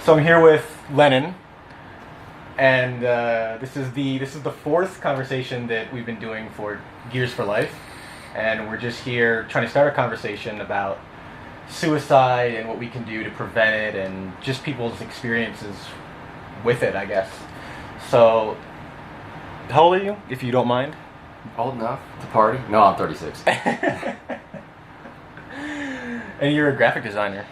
So I'm here with Lennon, and this is the fourth conversation that we've been doing for Gears for Life, and we're just here trying to start a conversation about suicide and what we can do to prevent it, and just people's experiences with it, I guess. So, how old are you, if you don't mind? Old enough to party? No, I'm 36. And you're a graphic designer.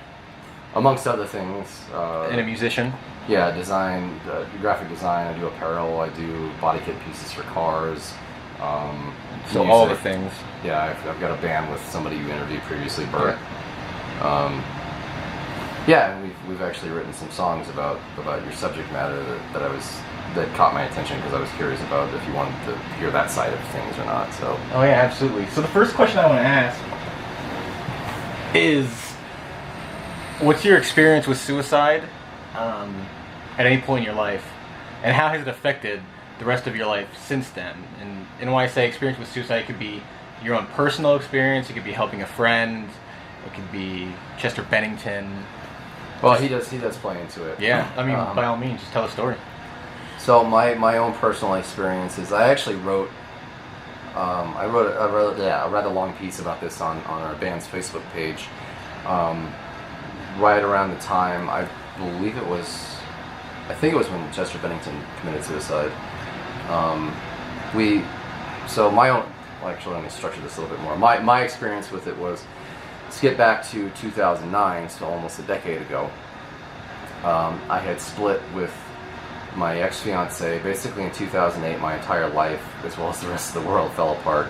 Amongst other things. And a musician. Yeah, design, graphic design. I do apparel. I do body kit pieces for cars. So music. all the things. Yeah, I've got a band with somebody you interviewed previously, Bert. Yeah, and we've actually written some songs about your subject matter that caught my attention because I was curious about if you wanted to hear that side of things or not. So. Oh yeah, absolutely. So the first question I want to ask is, what's your experience with suicide at any point in your life, and how has it affected the rest of your life since then? And when I say experience with suicide, it could be your own personal experience, it could be helping a friend, it could be Chester Bennington. Well, he does play into it. Yeah, I mean, by all means, just tell a story. So my own personal experiences, I actually wrote a rather long piece about this on our band's Facebook page. Right around the time, I think it was when Chester Bennington committed suicide. Actually, let me structure this a little bit more. My experience with it was, let's get back to 2009, so almost a decade ago. I had split with my ex-fiance. Basically in 2008, my entire life, as well as the rest of the world, fell apart.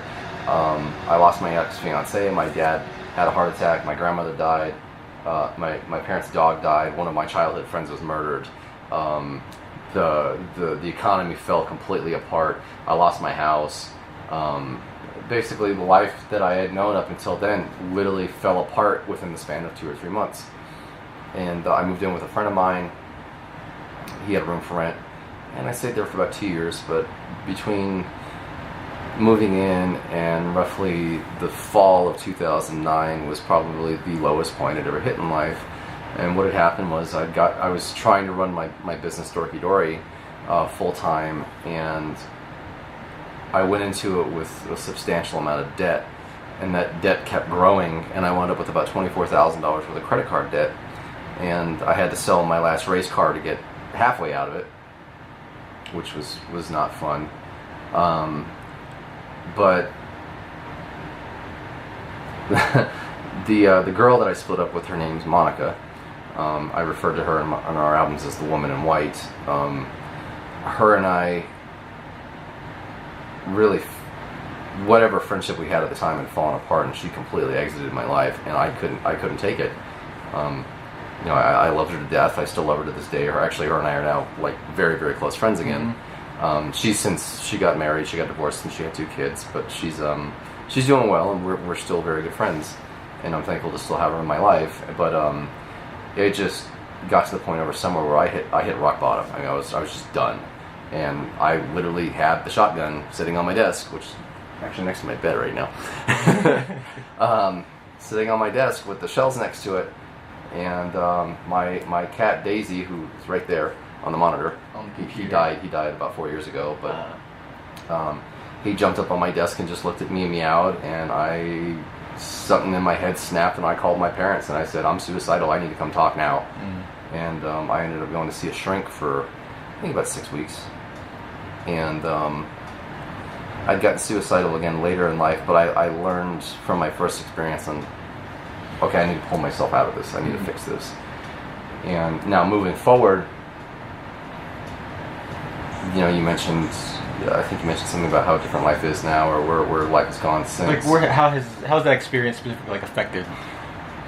I lost my ex-fiance, my dad had a heart attack, my grandmother died, my parents' dog died, one of my childhood friends was murdered. The economy fell completely apart. I lost my house. Basically, the life that I had known up until then literally fell apart within the span of 2 or 3 months. And I moved in with a friend of mine. He had a room for rent, and I stayed there for about 2 years. But between moving in and roughly the fall of 2009 was probably the lowest point I'd ever hit in life. And what had happened was I was trying to run my business Dorky Dory full time, and I went into it with a substantial amount of debt, and that debt kept growing, and I wound up with about $24,000 worth of credit card debt, and I had to sell my last race car to get halfway out of it, which was not fun. But the girl that I split up with, her name's Monica. I referred to her on our albums as the Woman in White. Her and I really, whatever friendship we had at the time had fallen apart, and she completely exited my life, and I couldn't take it. I loved her to death. I still love her to this day. Her and I are now like very, very close friends again. Since she got married, she got divorced, and she had 2 kids, but she's doing well, and we're still very good friends, and I'm thankful to still have her in my life. But it just got to the point over summer where I hit rock bottom. I mean, I was just done. And I literally had the shotgun sitting on my desk, which is actually next to my bed right now. Sitting on my desk with the shells next to it, and my cat Daisy, who's right there on the monitor. He died about 4 years ago, but he jumped up on my desk and just looked at me and meowed, and something in my head snapped, and I called my parents and I said, "I'm suicidal. I need to come talk now." And I ended up going to see a shrink for I think about 6 weeks. And I'd gotten suicidal again later in life, but I learned from my first experience okay, I need to pull myself out of this. I need to fix this. And now moving forward, you mentioned, I think you mentioned something about how different life is now, or where life has gone since. Like, how's that experience specifically affected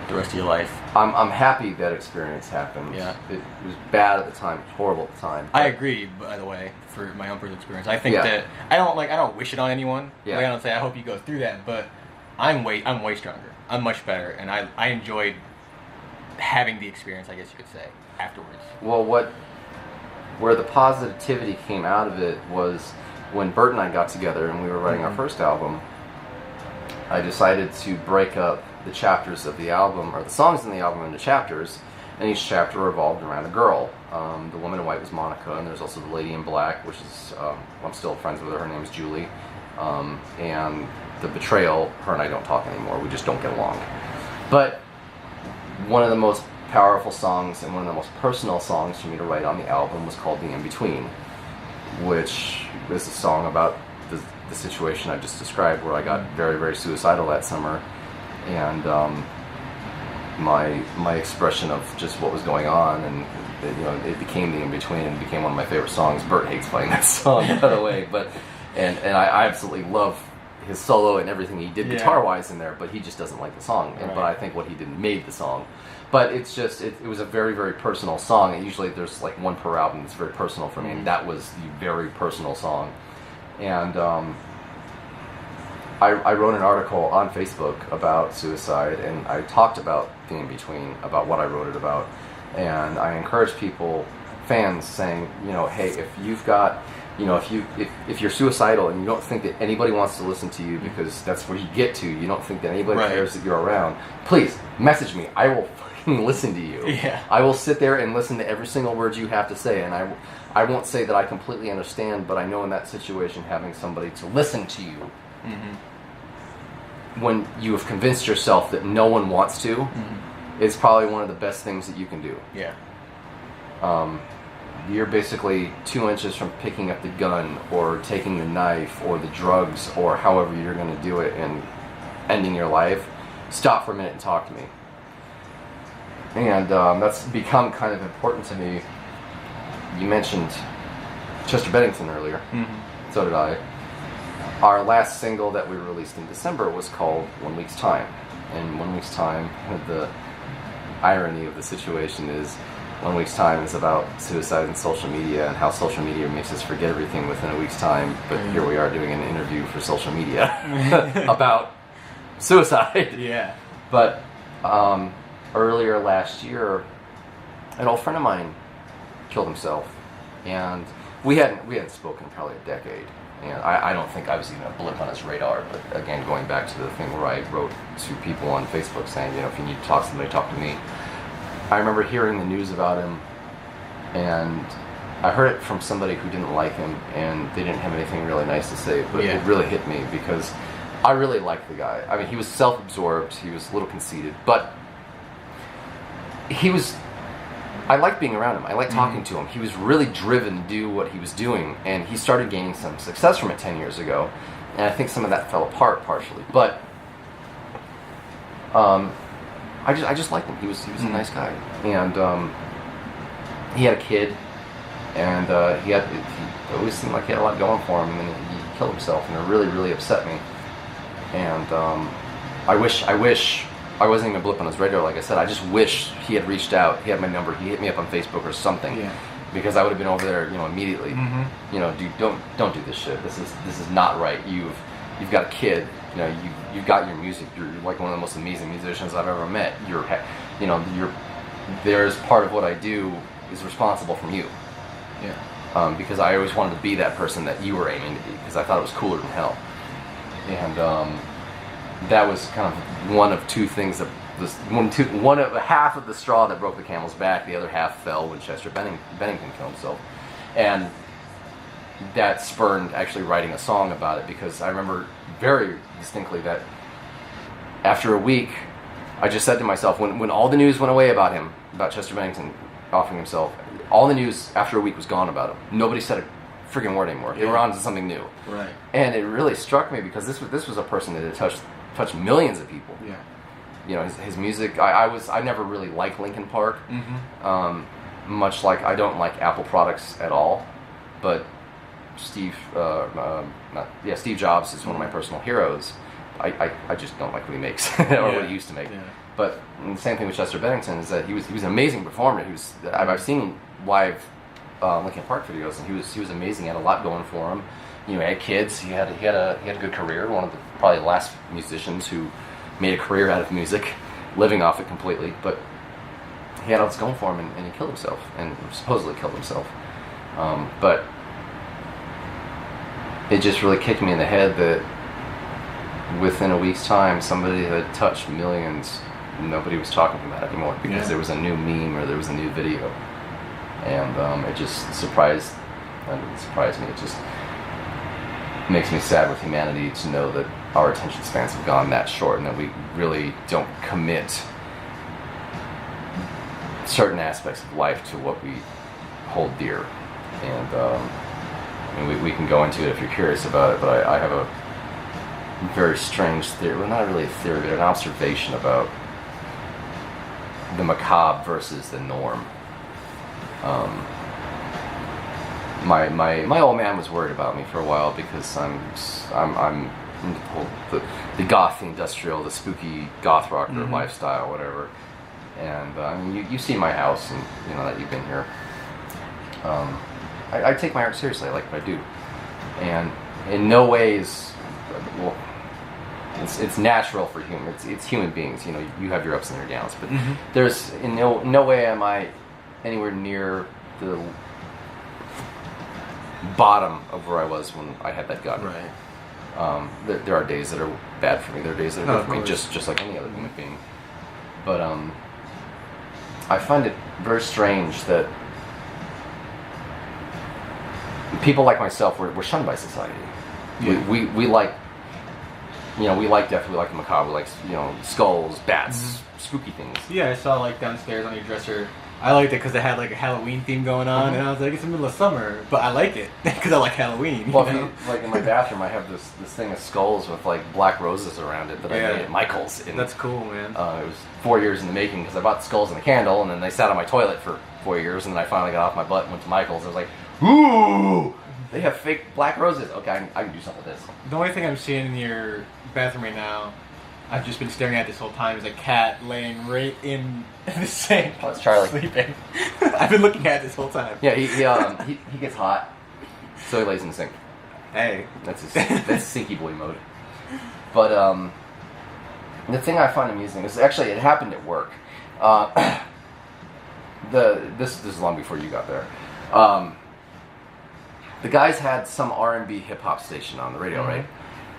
the rest of your life? I'm happy that experience happened. Yeah. It was bad at the time, horrible at the time. I agree, by the way, for my own personal experience. I think that I don't wish it on anyone. Yeah. Like, I don't say I hope you go through that, but I'm way stronger. I'm much better, and I enjoyed having the experience, I guess you could say, afterwards. Well, where the positivity came out of it was when Bert and I got together and we were writing our first album. I decided to break up the chapters of the album, or the songs in the album, into chapters, and each chapter revolved around a girl. The woman in white was Monica, and there's also the lady in black, which is, I'm still friends with her, her name is Julie. And the betrayal, her and I don't talk anymore, we just don't get along. But one of the most powerful songs and one of the most personal songs for me to write on the album was called The In-Between, which is a song about the situation I just described, where I got very, very suicidal that summer, and my expression of just what was going on, and it became The In-Between, and it became one of my favorite songs. Bert hates playing that song, by the way, but and I absolutely love his solo and everything he did guitar-wise in there, but he just doesn't like the song. But I think what he did made the song. But it's just, it was a very, very personal song, and usually there's like one per album that's very personal for me, and that was the very personal song. And I wrote an article on Facebook about suicide, and I talked about The In-Between, about what I wrote it about, and I encouraged people, fans, saying, hey, if you've got, if you're suicidal and you don't think that anybody wants to listen to you because that's where you get to, you don't think that anybody cares that you're around, please message me. I will fucking listen to you. Yeah. I will sit there and listen to every single word you have to say, and I won't say that I completely understand, but I know in that situation having somebody to listen to you when you have convinced yourself that no one wants to is probably one of the best things that you can do. Yeah. You're basically 2 inches from picking up the gun or taking the knife or the drugs or however you're going to do it and ending your life. Stop for a minute and talk to me. And that's become kind of important to me. You mentioned Chester Bennington earlier. So did I. Our last single that we released in December was called 1 Week's Time. And 1 Week's Time, the irony of the situation is 1 Week's Time is about suicide and social media and how social media makes us forget everything within a week's time. But here we are doing an interview for social media about suicide. Yeah. But earlier last year, an old friend of mine killed himself, and we hadn't spoken probably a decade. And I don't think I was even a blip on his radar. But again, going back to the thing where I wrote to people on Facebook saying, if you need to talk to somebody, talk to me. I remember hearing the news about him, and I heard it from somebody who didn't like him, and they didn't have anything really nice to say, but it really hit me because I really liked the guy. I mean, he was self-absorbed, he was a little conceited, but I liked being around him, I liked talking to him. He was really driven to do what he was doing, and he started gaining some success from it 10 years ago, and I think some of that fell apart partially, but I just liked him. He was a nice guy, and he had a kid, and he always seemed like he had a lot going for him, and then he killed himself, and it really, really upset me. And I wish I wasn't even a blip on his radar. Like I said, I just wish he had reached out. He had my number. He hit me up on Facebook or something, because I would have been over there, immediately. Dude, don't do this shit. This is not right. You've got a kid. You've got your music. You're like one of the most amazing musicians I've ever met. There's part of what I do is responsible from you. Yeah. Because I always wanted to be that person that you were aiming to be, because I thought it was cooler than hell. And that was kind of one of two things that one of half of the straw that broke the camel's back. The other half fell when Chester Bennington killed himself, and that spurned actually writing a song about it, because I remember very distinctly that after a week, I just said to myself, when all the news went away about him, about Chester Bennington offing himself, all the news after a week was gone about him. Nobody said a freaking word anymore. They were on to something new. Right. And it really struck me, because this was a person that had touched millions of people. Yeah. His music. I never really liked Linkin Park. Much like I don't like Apple products at all, but Steve Jobs is one of my personal heroes. I just don't like what he makes or what he used to make. Yeah. But the same thing with Chester Bennington is that he was an amazing performer. I've seen live Linkin Park videos, and he was amazing. He had a lot going for him. He had kids. He had a good career. One of the probably last musicians who made a career out of music, living off it completely. But he had all this going for him, and he killed himself, and supposedly killed himself. But it just really kicked me in the head that within a week's time, somebody had touched millions nobody was talking about it anymore because Yeah. there was a new meme or there was a new video, and it just surprised me. It just makes me sad with humanity to know that our attention spans have gone that short and that we really don't commit certain aspects of life to what we hold dear. And I mean, we can go into it if you're curious about it, but I have a very strange theory, well, not really a theory, but an observation about the macabre versus the norm. My old man was worried about me for a while because I'm the goth industrial, the spooky goth rocker lifestyle, whatever. And I mean, you see my house, and you know that you've been here. I take my art seriously. I like what I do, and in no ways, well, it's natural for it's human beings. You know, you have your ups and your downs, but there's in no way am I anywhere near the bottom of where I was when I had that gun. Right. There are days that are bad for me. There are days that are good for me, course. just like any other human being. But I find it very strange that people like myself were shunned by society. Yeah. We like, you know, we like death. We like the macabre. We like, you know, skulls, bats, spooky things. Yeah, I saw like downstairs on your dresser. I liked it because it had like a Halloween theme going on, and I was like, it's the middle of summer, but I like it because I like Halloween. Well, you know? like in my bathroom, I have this thing of skulls with like black roses around it that I made at Michael's. That's cool, man. It was 4 years in the making because I bought the skulls and a candle, and then they sat on my toilet for 4 years, and then I finally got off my butt and went to Michael's. I was like, ooh, they have fake black roses. Okay, I can do something with this. The only thing I'm seeing in your bathroom right now, I've just been staring at this whole time, is a cat laying right in the sink. Oh, it's Charlie. Sleeping. I've been looking at it this whole time. Yeah, he gets hot, so he lays in the sink. Hey. That's sinky boy mode. But the thing I find amusing is actually it happened at work. This is long before you got there. The guys had some R&B hip hop station on the radio, right?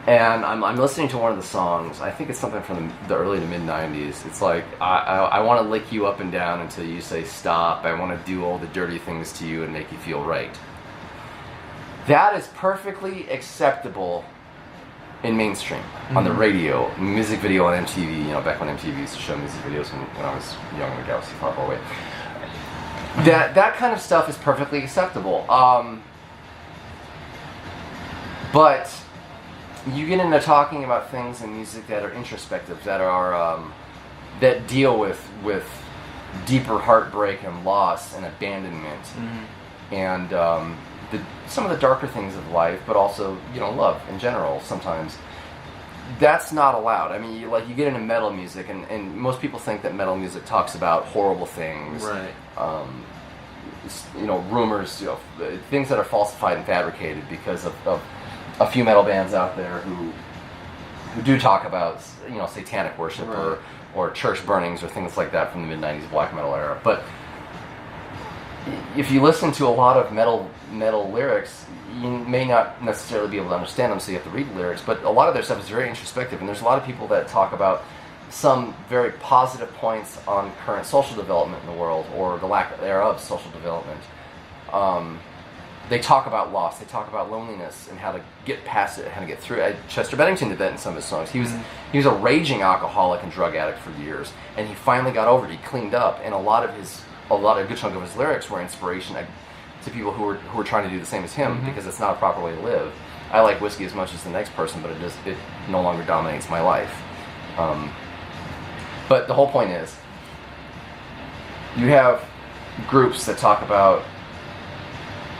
And I'm listening to one of the songs. I think it's something from the early to mid '90s. It's like I want to lick you up and down until you say stop. I want to do all the dirty things to you and make you feel right. That is perfectly acceptable in mainstream on the radio, music video on MTV. You know, back when MTV used to show music videos when I was young in the galaxy far, far away. That kind of stuff is perfectly acceptable. But you get into talking about things in music that are introspective, that are that deal with deeper heartbreak and loss and abandonment, and some of the darker things of life, but also, you know, love in general. Sometimes that's not allowed. I mean, you get into metal music, and most people think that metal music talks about horrible things, Right. You know, rumors, you know, things that are falsified and fabricated because of a few metal bands out there who do talk about, you know, satanic worship, Right. or church burnings or things like that from the mid-90s black metal era. But if you listen to a lot of metal lyrics, you may not necessarily be able to understand them, so you have to read the lyrics. But a lot of their stuff is very introspective, and there's a lot of people that talk about some very positive points on current social development in the world, or the lack thereof social development. They talk about loss, they talk about loneliness, and how to get past it, how to get through it. Chester Bennington did that in some of his songs. He was a raging alcoholic and drug addict for years, and he finally got over it. He cleaned up, and a good chunk of his lyrics were inspiration to people who were trying to do the same as him, because it's not a proper way to live. I like whiskey as much as the next person, but it no longer dominates my life. But the whole point is, you have groups that talk about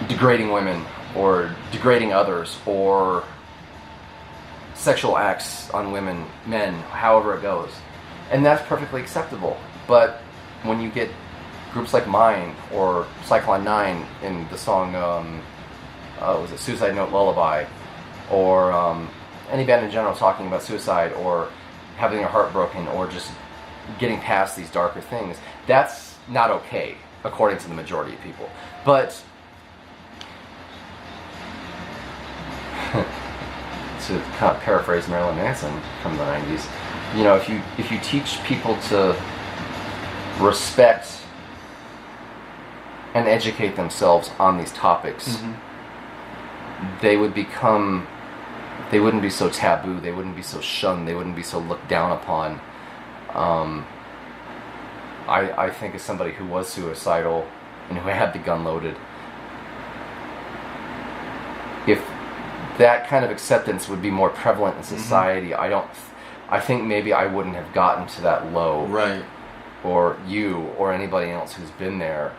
degrading women, or degrading others, or sexual acts on women, men, however it goes. And that's perfectly acceptable. But when you get groups like mine, or Cyclone 9 in the song, was it Suicide Note Lullaby, or any band in general talking about suicide, or having their heart broken, or just getting past these darker things, that's not okay, according to the majority of people. But to kind of paraphrase Marilyn Manson from the 90s, you know, if you teach people to respect and educate themselves on these topics, they wouldn't be so taboo, they wouldn't be so shunned, they wouldn't be so looked down upon. I think as somebody who was suicidal and who had the gun loaded, if that kind of acceptance would be more prevalent in society, I think maybe I wouldn't have gotten to that low. Right. Or you, or anybody else who's been there.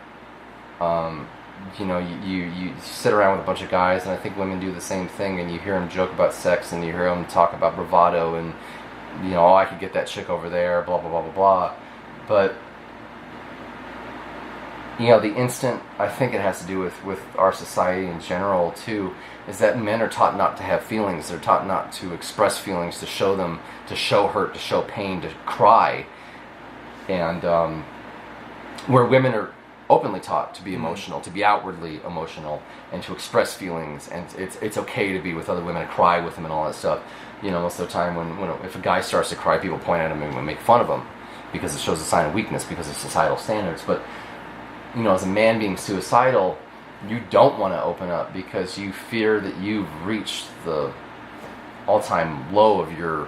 You know, you sit around with a bunch of guys, and I think women do the same thing, and you hear them joke about sex, and you hear them talk about bravado, and, you know, oh, I could get that chick over there, blah, blah, blah, blah, blah. But, you know, the instant, I think it has to do with our society in general, too, is that men are taught not to have feelings. They're taught not to express feelings, to show them, to show hurt, to show pain, to cry. And where women are openly taught to be emotional, to be outwardly emotional, and to express feelings, and it's okay to be with other women and cry with them and all that stuff. You know, most of the time when if a guy starts to cry, people point at him and make fun of him because it shows a sign of weakness because of societal standards. But, you know, as a man being suicidal, you don't want to open up because you fear that you've reached the all-time low of your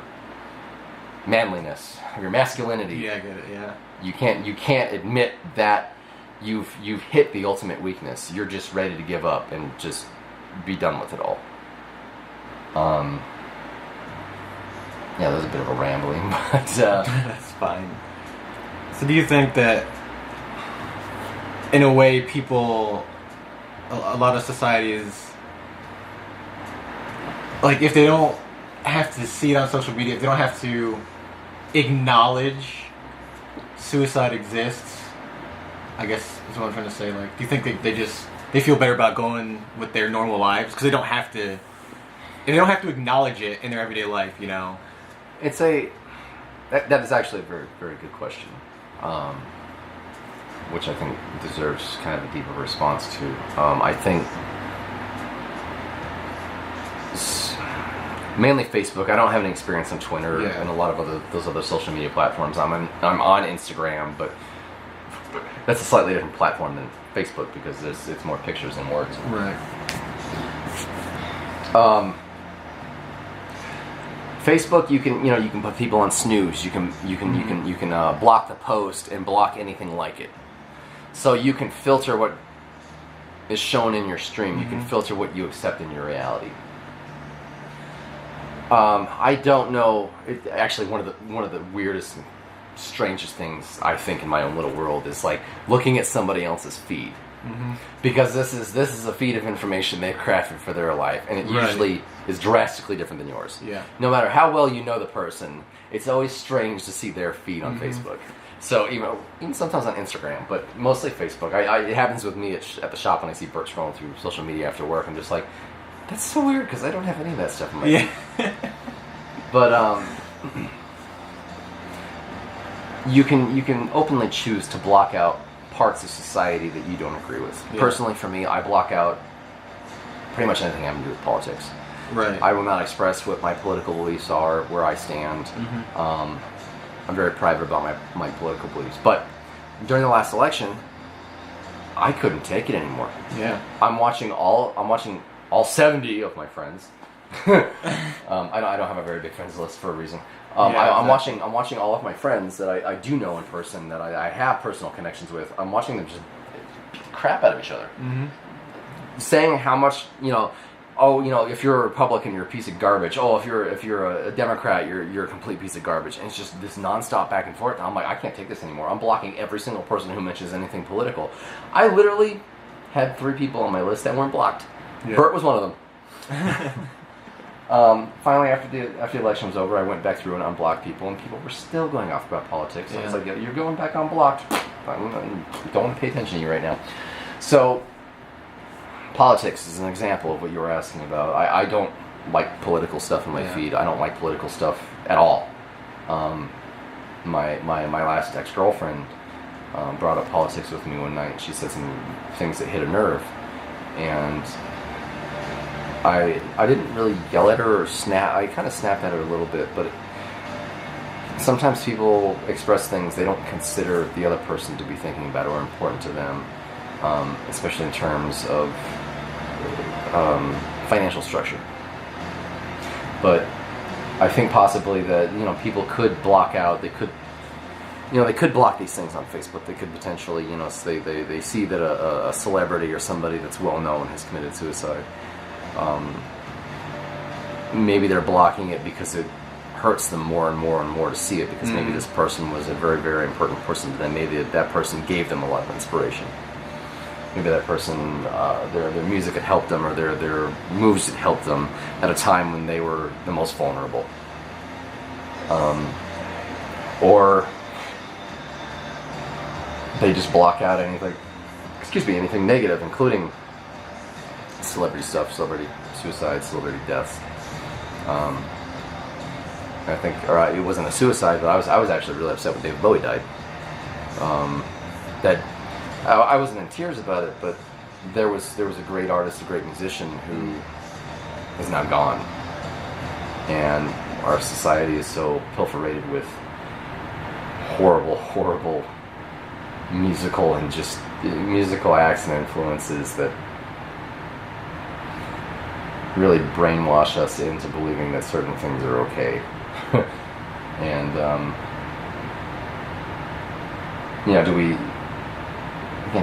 manliness, your masculinity. Yeah, I get it. Yeah. You can't admit that you've hit the ultimate weakness. You're just ready to give up and just be done with it all. Yeah, that was a bit of a rambling, but that's fine. So, do you think that, in a way, people, a lot of societies, like, if they don't have to see it on social media, if they don't have to acknowledge suicide exists, I guess is what I'm trying to say. Like, do you think they feel better about going with their normal lives because they don't have to acknowledge it in their everyday life? You know, that is actually a very, very good question, which I think deserves kind of a deeper response to. I think mainly Facebook. I don't have any experience on Twitter and a lot of those other social media platforms. I'm on Instagram, but that's a slightly different platform than Facebook because it's more pictures than words. Right. Facebook, you can put people on snooze. You can block the post and block anything like it. So you can filter what is shown in your stream. You can filter what you accept in your reality. I don't know. Actually, one of the weirdest, strangest things I think in my own little world is like looking at somebody else's feed, because this is a feed of information they've crafted for their life, and it usually is drastically different than yours. Yeah. No matter how well you know the person, it's always strange to see their feed on Facebook. So even sometimes on Instagram, but mostly Facebook. It happens with me at the shop when I see Bert scrolling through social media after work. I'm just like, that's so weird because I don't have any of that stuff in my feed. But you can openly choose to block out parts of society that you don't agree with. Yeah. Personally, for me, I block out pretty much anything having to do with politics. Right. I will not express what my political beliefs are, where I stand. I'm very private about my political beliefs. But during the last election, I couldn't take it anymore. Yeah. I'm watching all 70 of my friends. I don't have a very big friends list for a reason. I'm watching all of my friends that I do know in person, that I have personal connections with. I'm watching them just beat the crap out of each other, saying how much if you're a Republican, you're a piece of garbage. Oh, if you're a Democrat, you're a complete piece of garbage. And it's just this nonstop back and forth. And I'm like, I can't take this anymore. I'm blocking every single person who mentions anything political. I literally had 3 people on my list that weren't blocked. Yeah. Bert was one of them. Finally, after the election was over, I went back through and unblocked people, and people were still going off about politics. So I was like, you're going back unblocked. I don't want to pay attention to you right now. So, politics is an example of what you were asking about. I don't like political stuff in my feed. I don't like political stuff at all. My last ex-girlfriend brought up politics with me one night. She said some things that hit a nerve, and I didn't really yell at her or snap. I kind of snapped at her a little bit, but sometimes people express things they don't consider the other person to be thinking about or important to them, especially in terms of financial structure. But I think possibly that, you know, people could block out, they could block these things on Facebook. They could potentially, you know, they see that a celebrity or somebody that's well known has committed suicide. Maybe they're blocking it because it hurts them more and more and more to see it, because maybe this person was a very, very important person to them. Maybe that person gave them a lot of inspiration. Maybe that person, their music had helped them, or their moves had helped them at a time when they were the most vulnerable. Or they just block out anything negative, including celebrity stuff, celebrity suicide, celebrity deaths. I think, it wasn't a suicide, but I was actually really upset when David Bowie died. That I wasn't in tears about it, but there was a great artist, a great musician who is now gone, and our society is so pilferated with horrible musical acts and influences that really brainwash us into believing that certain things are okay. And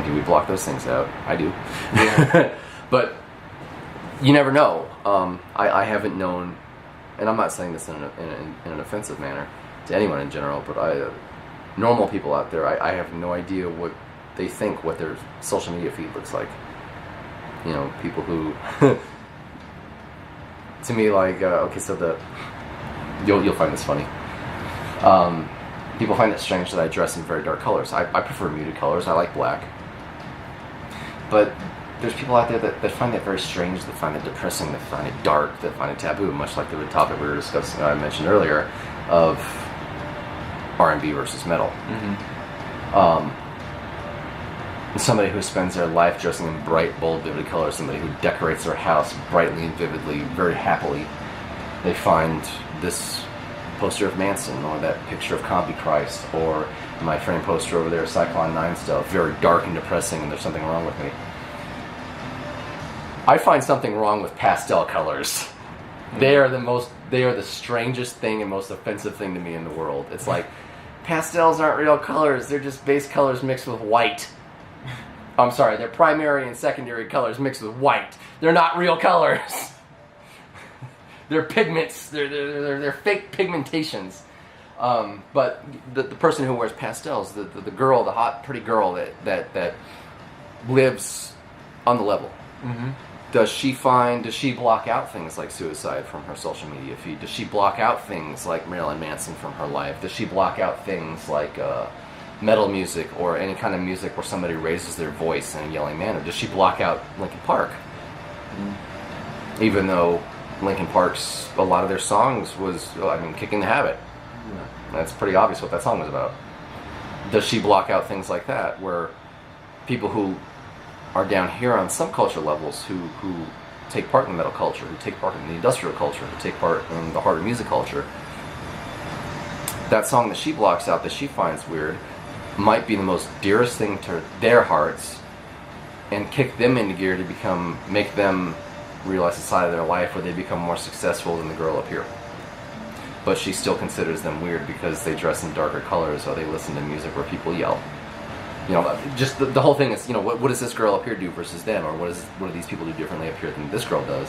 do we block those things out? I do. Yeah. But you never know. I haven't known, and I'm not saying this in an offensive manner to anyone in general, but normal people out there, I have no idea what they think, what their social media feed looks like. You know, people who, to me, like, you'll find this funny. People find it strange that I dress in very dark colors. I prefer muted colors. I like black. But there's people out there that find that very strange, that find it depressing, that find it dark, that find it taboo, much like the topic we were discussing, I mentioned earlier, of R&B versus metal. Somebody who spends their life dressing in bright, bold, vivid colors, somebody who decorates their house brightly and vividly, very happily, they find this poster of Manson, or that picture of Compy Christ, or my framed poster over there, Cyclone 9 stuff, very dark and depressing, and there's something wrong with me. I find something wrong with pastel colors. They are the strangest thing and most offensive thing to me in the world. It's like, pastels aren't real colors, they're just base colors mixed with white. I'm sorry, they're primary and secondary colors mixed with white. They're not real colors. They're pigments. They're fake pigmentations. But the person who wears pastels, the girl, the hot, pretty girl that lives on the level. Mm-hmm. Does she block out things like suicide from her social media feed? Does she block out things like Marilyn Manson from her life? Does she block out things like metal music or any kind of music where somebody raises their voice in a yelling manner? Does she block out Linkin Park? Mm-hmm. Even though Linkin Park's, a lot of their songs was, Kicking the Habit. Yeah. That's pretty obvious what that song was about. Does she block out things like that, where people who are down here on some culture levels, who take part in the metal culture, who take part in the industrial culture, who take part in the harder music culture, that song that she blocks out, that she finds weird, might be the most dearest thing to their hearts, and kick them into gear to make them realize a side of their life where they become more successful than the girl up here. But she still considers them weird because they dress in darker colors, or they listen to music where people yell. You know, just the whole thing is, you know, what does this girl up here do versus them, or what do these people do differently up here than this girl does?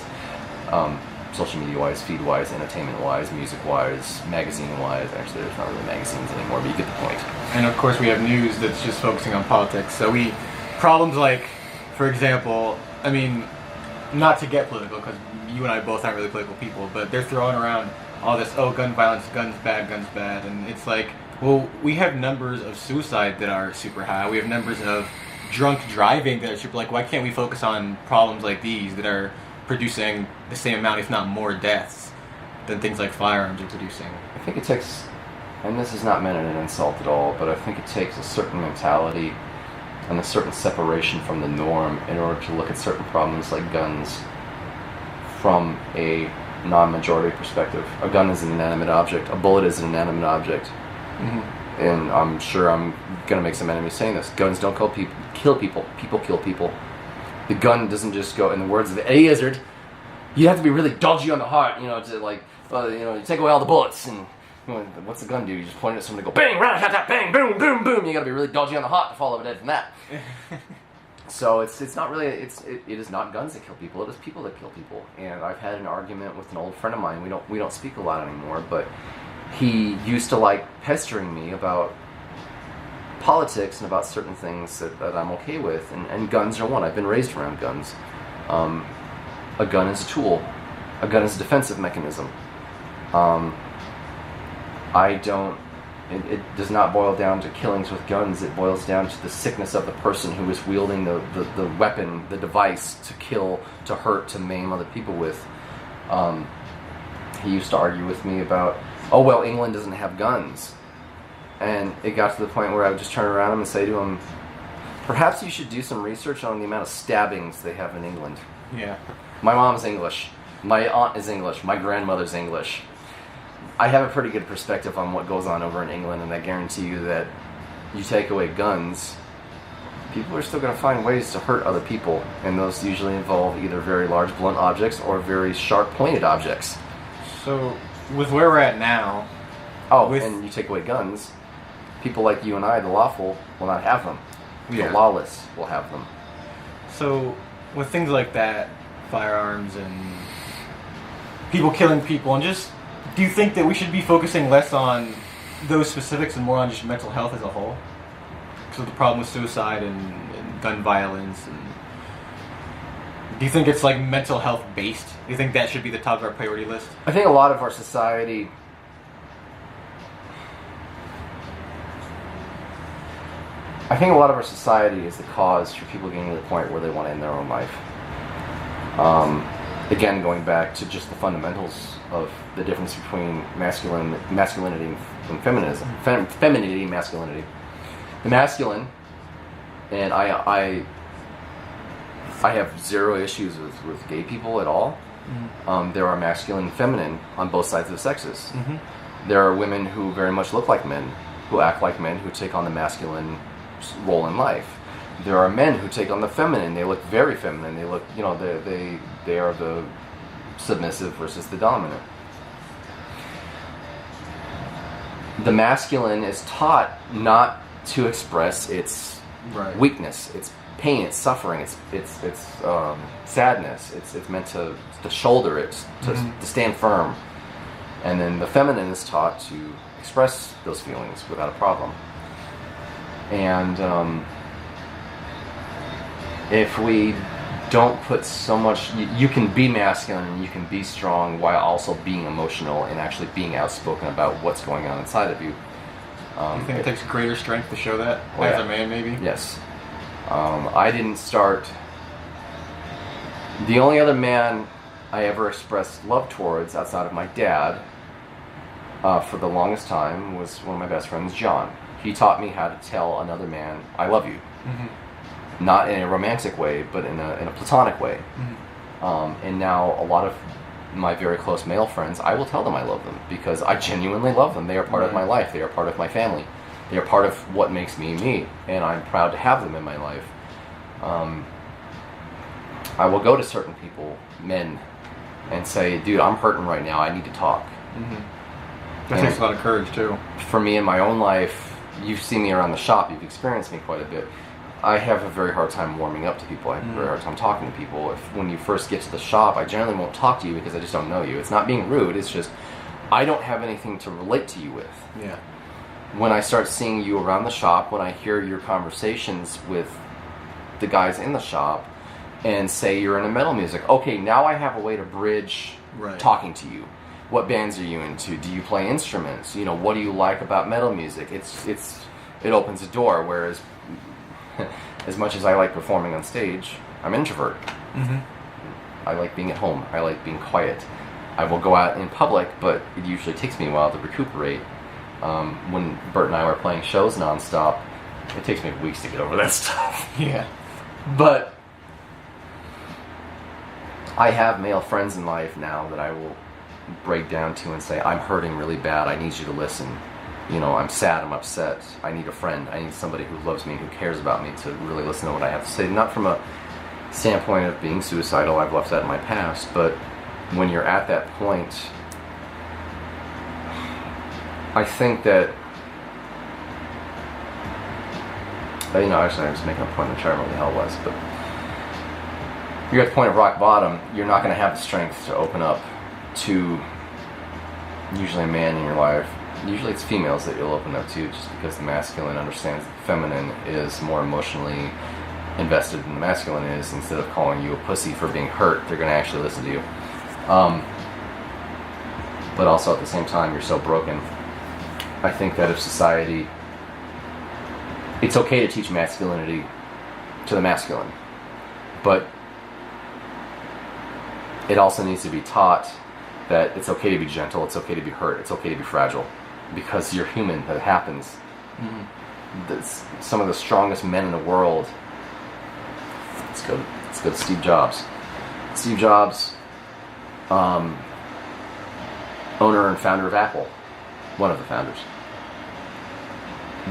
Social media-wise, feed-wise, entertainment-wise, music-wise, magazine-wise. Actually, there's not really magazines anymore, but you get the point. And of course, we have news that's just focusing on politics. So problems like, for example, not to get political, because you and I both aren't really political people, but they're throwing around all this, gun violence, guns bad, and it's like, well, we have numbers of suicide that are super high. We have numbers of drunk driving that are super, like, why can't we focus on problems like these that are producing the same amount, if not more, deaths than things like firearms are producing? I think it takes, and this is not meant as an insult at all, but I think it takes a certain mentality and a certain separation from the norm in order to look at certain problems like guns from a non-majority perspective. A gun is an inanimate object. A bullet is an inanimate object. Mm-hmm. And I'm sure I'm going to make some enemies saying this. Guns don't kill people. People kill people. The gun doesn't just go, in the words of Eddie Izzard, you have to be really dodgy on the heart, to like, you take away all the bullets. And what's the gun do? You just point it at someone and go, bang, bang, boom, boom, boom. You got to be really dodgy on the heart to fall over dead from that. So it's not really, it is not guns that kill people, it is people that kill people. And I've had an argument with an old friend of mine, we don't speak a lot anymore, but he used to like pestering me about politics and about certain things that I'm okay with, and guns are one. I've been raised around guns. A gun is a tool. A gun is a defensive mechanism. It does not boil down to killings with guns. It boils down to the sickness of the person who is wielding the weapon, the device to kill, to hurt, to maim other people with. He used to argue with me about, oh, well, England doesn't have guns. And it got to the point where I would just turn around him and say to him, perhaps you should do some research on the amount of stabbings they have in England. Yeah. My mom's English. My aunt is English. My grandmother's English. I have a pretty good perspective on what goes on over in England, and I guarantee you that you take away guns, people are still going to find ways to hurt other people, and those usually involve either very large blunt objects or very sharp pointed objects. So, with where we're at now... and you take away guns, people like you and I, the lawful, will not have them. The lawless will have them. So, with things like that, firearms and people killing people, and just... Do you think that we should be focusing less on those specifics and more on just mental health as a whole? So the problem with suicide and gun violence, and do you think it's like mental health based? Do you think that should be the top of our priority list? I think a lot of our society is the cause for people getting to the point where they want to end their own life. Again, going back to just the fundamentals of the difference between masculinity and feminism, femininity and masculinity. The masculine, and I have zero issues with gay people at all. Mm-hmm. There are masculine and feminine on both sides of the sexes. Mm-hmm. There are women who very much look like men, who act like men, who take on the masculine role in life. There are men who take on the feminine. They look very feminine. They look, they are the submissive versus the dominant. The masculine is taught not to express its weakness, its pain, its suffering, its sadness. It's meant to shoulder it, to stand firm. And then the feminine is taught to express those feelings without a problem. And if we don't put so much... You can be masculine and you can be strong while also being emotional and actually being outspoken about what's going on inside of you. You think it takes greater strength to show that as a man, maybe? Yes. I didn't start... The only other man I ever expressed love towards outside of my dad for the longest time was one of my best friends, John. He taught me how to tell another man, I love you. Mm-hmm. Not in a romantic way, but in a platonic way. Mm-hmm. And now a lot of my very close male friends, I will tell them I love them because I genuinely love them. They are part of my life. They are part of my family. They are part of what makes me me, and I'm proud to have them in my life. I will go to certain people, men, and say, dude, I'm hurting right now. I need to talk. Mm-hmm. That takes a lot of courage, too. For me in my own life, you've seen me around the shop. You've experienced me quite a bit. I have a very hard time warming up to people. I have a very hard time talking to people. When you first get to the shop, I generally won't talk to you because I just don't know you. It's not being rude. It's just I don't have anything to relate to you with. Yeah. When I start seeing you around the shop, when I hear your conversations with the guys in the shop, and say you're into metal music, okay, now I have a way to bridge talking to you. What bands are you into? Do you play instruments? What do you like about metal music? It opens a door. Whereas as much as I like performing on stage, I'm an introvert. Mm-hmm. I like being at home. I like being quiet. I will go out in public, but it usually takes me a while to recuperate. When Bert and I were playing shows nonstop, it takes me weeks to get over that stuff. Yeah. But I have male friends in life now that I will break down to and say, I'm hurting really bad, I need you to listen. You know, I'm sad, I'm upset, I need a friend, I need somebody who loves me, who cares about me to really listen to what I have to say. Not from a standpoint of being suicidal, I've left that in my past, but when you're at that point, I think that, you know, actually I was making a point, which I don't know what the hell it was, but you're at the point of rock bottom, you're not going to have the strength to open up to usually a man in your life. Usually it's females that you'll open up to, just because the masculine understands that the feminine is more emotionally invested than the masculine is. Instead of calling you a pussy for being hurt, they're going to actually listen to you. But also at the same time, you're so broken. I think that if society, it's okay to teach masculinity to the masculine, but it also needs to be taught that it's okay to be gentle, it's okay to be hurt, it's okay to be fragile, because you're human, that happens. Some of the strongest men in the world, let's go to Steve Jobs. Steve Jobs, owner and founder of Apple, one of the founders.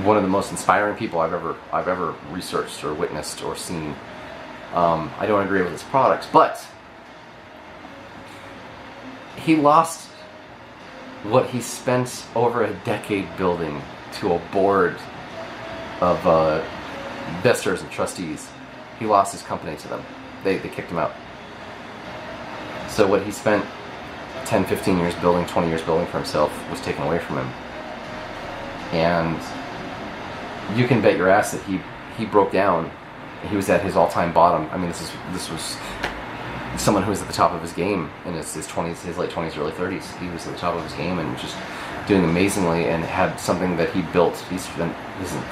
One of the most inspiring people I've ever researched or witnessed or seen. I don't agree with his products, but he lost what he spent over a decade building to a board of investors and trustees. He lost his company to them. They kicked him out. So what he spent 10, 15 years building, 20 years building for himself was taken away from him. And you can bet your ass that he broke down. He was at his all-time bottom. I mean, this was someone who was at the top of his game in his 20s, his late 20s, early 30s. He was at the top of his game and just doing amazingly, and had something that he built, he spent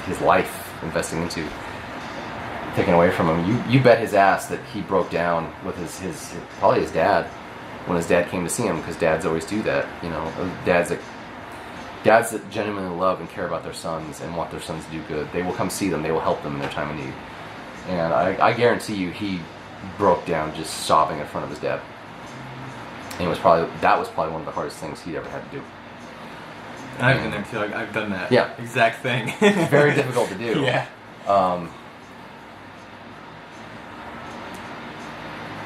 his life investing into, taken away from him. You bet his ass that he broke down with his probably his dad, when his dad came to see him, because dads always do that. You know, dads that genuinely love and care about their sons and want their sons to do good, they will come see them, they will help them in their time of need. And I guarantee you, he broke down just sobbing in front of his dad. And that was probably one of the hardest things he'd ever had to do. I've been there too. I've done that. Yeah. Exact thing. It's very difficult to do. Yeah.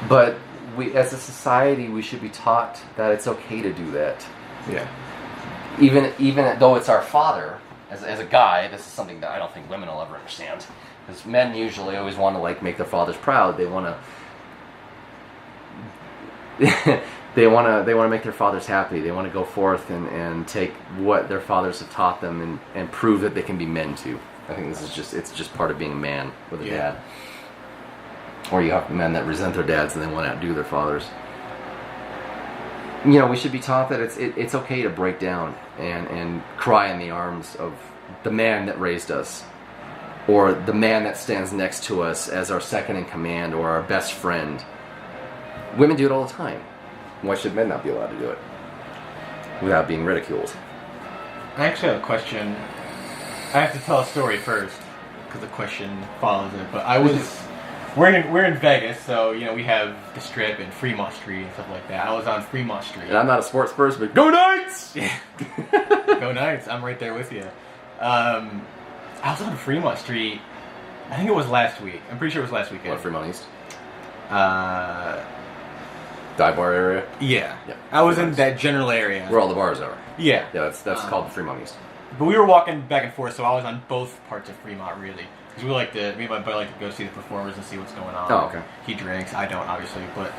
But we, as a society, we should be taught that it's okay to do that. Yeah. Even though it's our father, as a guy, this is something that I don't think women will ever understand. Because men usually always want to make their fathers proud. They want to they want to make their fathers happy. They want to go forth and take what their fathers have taught them and prove that they can be men too. I think it's just part of being a man with a dad. Or you have men that resent their dads and they want to outdo their fathers. You know, we should be taught that it's okay to break down and cry in the arms of the man that raised us, or the man that stands next to us as our second in command or our best friend. Women do it all the time. Why should men not be allowed to do it without being ridiculed? I actually have a question. I have to tell a story first, because the question follows it. But we're in Vegas, so you know we have the Strip and Fremont Street and stuff like that. I was on Fremont Street. And I'm not a sports person, but go Knights! Go Knights! I'm right there with you. I was on Fremont Street. I think it was last week. I'm pretty sure it was last weekend. What, Fremont East? Dive bar area? Yeah. Yeah. I was in that general area. Where all the bars are. Yeah. Yeah, that's called the Fremont East. But we were walking back and forth, so I was on both parts of Fremont, really. Because me and my buddy like to go see the performers and see what's going on. Oh, okay. He drinks. I don't, obviously. But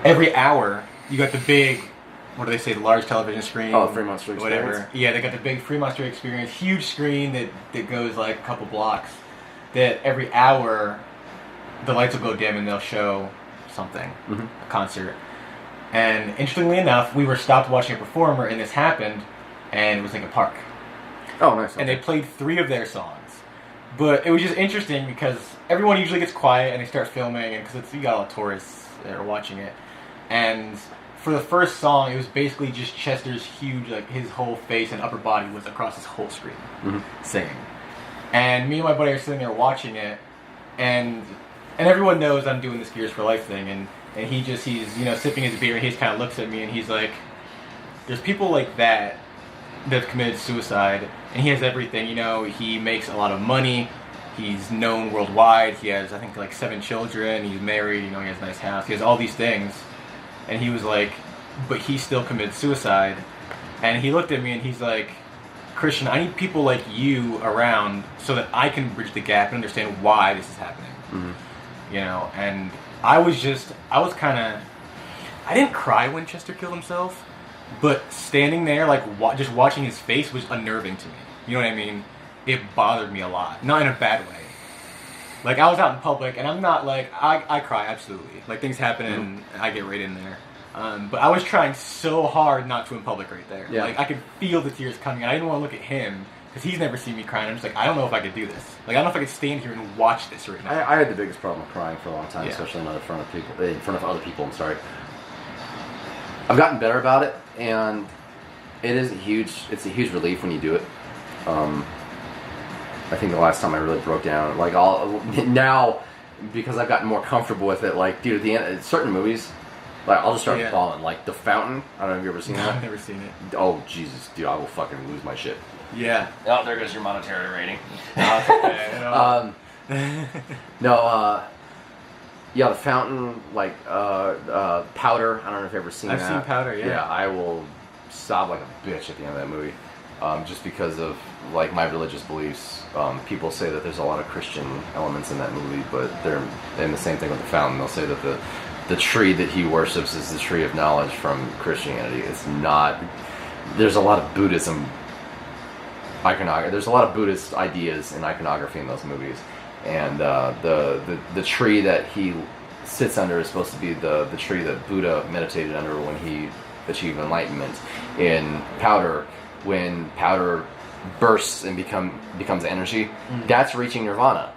every hour, you got the big, what do they say, the large television screen? Oh, Fremont Street whatever. Experience? Yeah, they got the big Fremont Street Experience, huge screen that goes like a couple blocks. That every hour, the lights will go dim and they'll show something, a concert. And interestingly enough, we were stopped watching a performer, and this happened, and it was like a park. Oh, nice. Okay. And they played 3 of their songs. But it was just interesting because everyone usually gets quiet and they start filming, and because you got all the tourists that are watching it. And for the first song, it was basically just Chester's huge, like his whole face and upper body was across his whole screen, singing. And me and my buddy are sitting there watching it, and everyone knows I'm doing this Gears for Life thing, and and he's sipping his beer, and he just kind of looks at me, and he's like, "There's people like that have committed suicide, and he has everything. He makes a lot of money. He's known worldwide. He has, I think, like 7 children. He's married. He has a nice house. He has all these things." And he was like, "But he still committed suicide." And he looked at me and he's like, "Christian, I need people like you around so that I can bridge the gap and understand why this is happening." Mm-hmm. And I didn't cry when Chester killed himself, but standing there, like, just watching his face was unnerving to me. You know what I mean? It bothered me a lot. Not in a bad way. Like, I was out in public, and I'm not, like, I cry, absolutely. Like, things happen, and I get right in there. But I was trying so hard not to in public right there. Yeah. Like, I could feel the tears coming, and I didn't want to look at him, because he's never seen me crying. I'm just like, I don't know if I could do this. Like, I don't know if I could stand here and watch this right now. I had the biggest problem with crying for a long time, especially in front of other people, I'm sorry. I've gotten better about it, and it's a huge relief when you do it. I think the last time I really broke down, like, now, because I've gotten more comfortable with it, like, dude, at the end, certain movies, like, I'll just start falling. Like, The Fountain, I don't know if you've ever seen that. I've never seen it. Oh, Jesus, dude, I will fucking lose my shit. Yeah. Oh, there goes your monetary rating. Yeah, The Fountain, like, Powder, I don't know if you've ever seen that. I've seen Powder, yeah. Yeah, I will sob like a bitch at the end of that movie. Just because of, like, my religious beliefs. People say that there's a lot of Christian elements in that movie, but and the same thing with The Fountain. They'll say that the tree that he worships is the tree of knowledge from Christianity. It's not. There's a lot of Buddhism iconography. There's a lot of Buddhist ideas and iconography in those movies, and the tree that he sits under is supposed to be the tree that Buddha meditated under when he achieved enlightenment. In Powder, when powder bursts and becomes energy, that's reaching nirvana.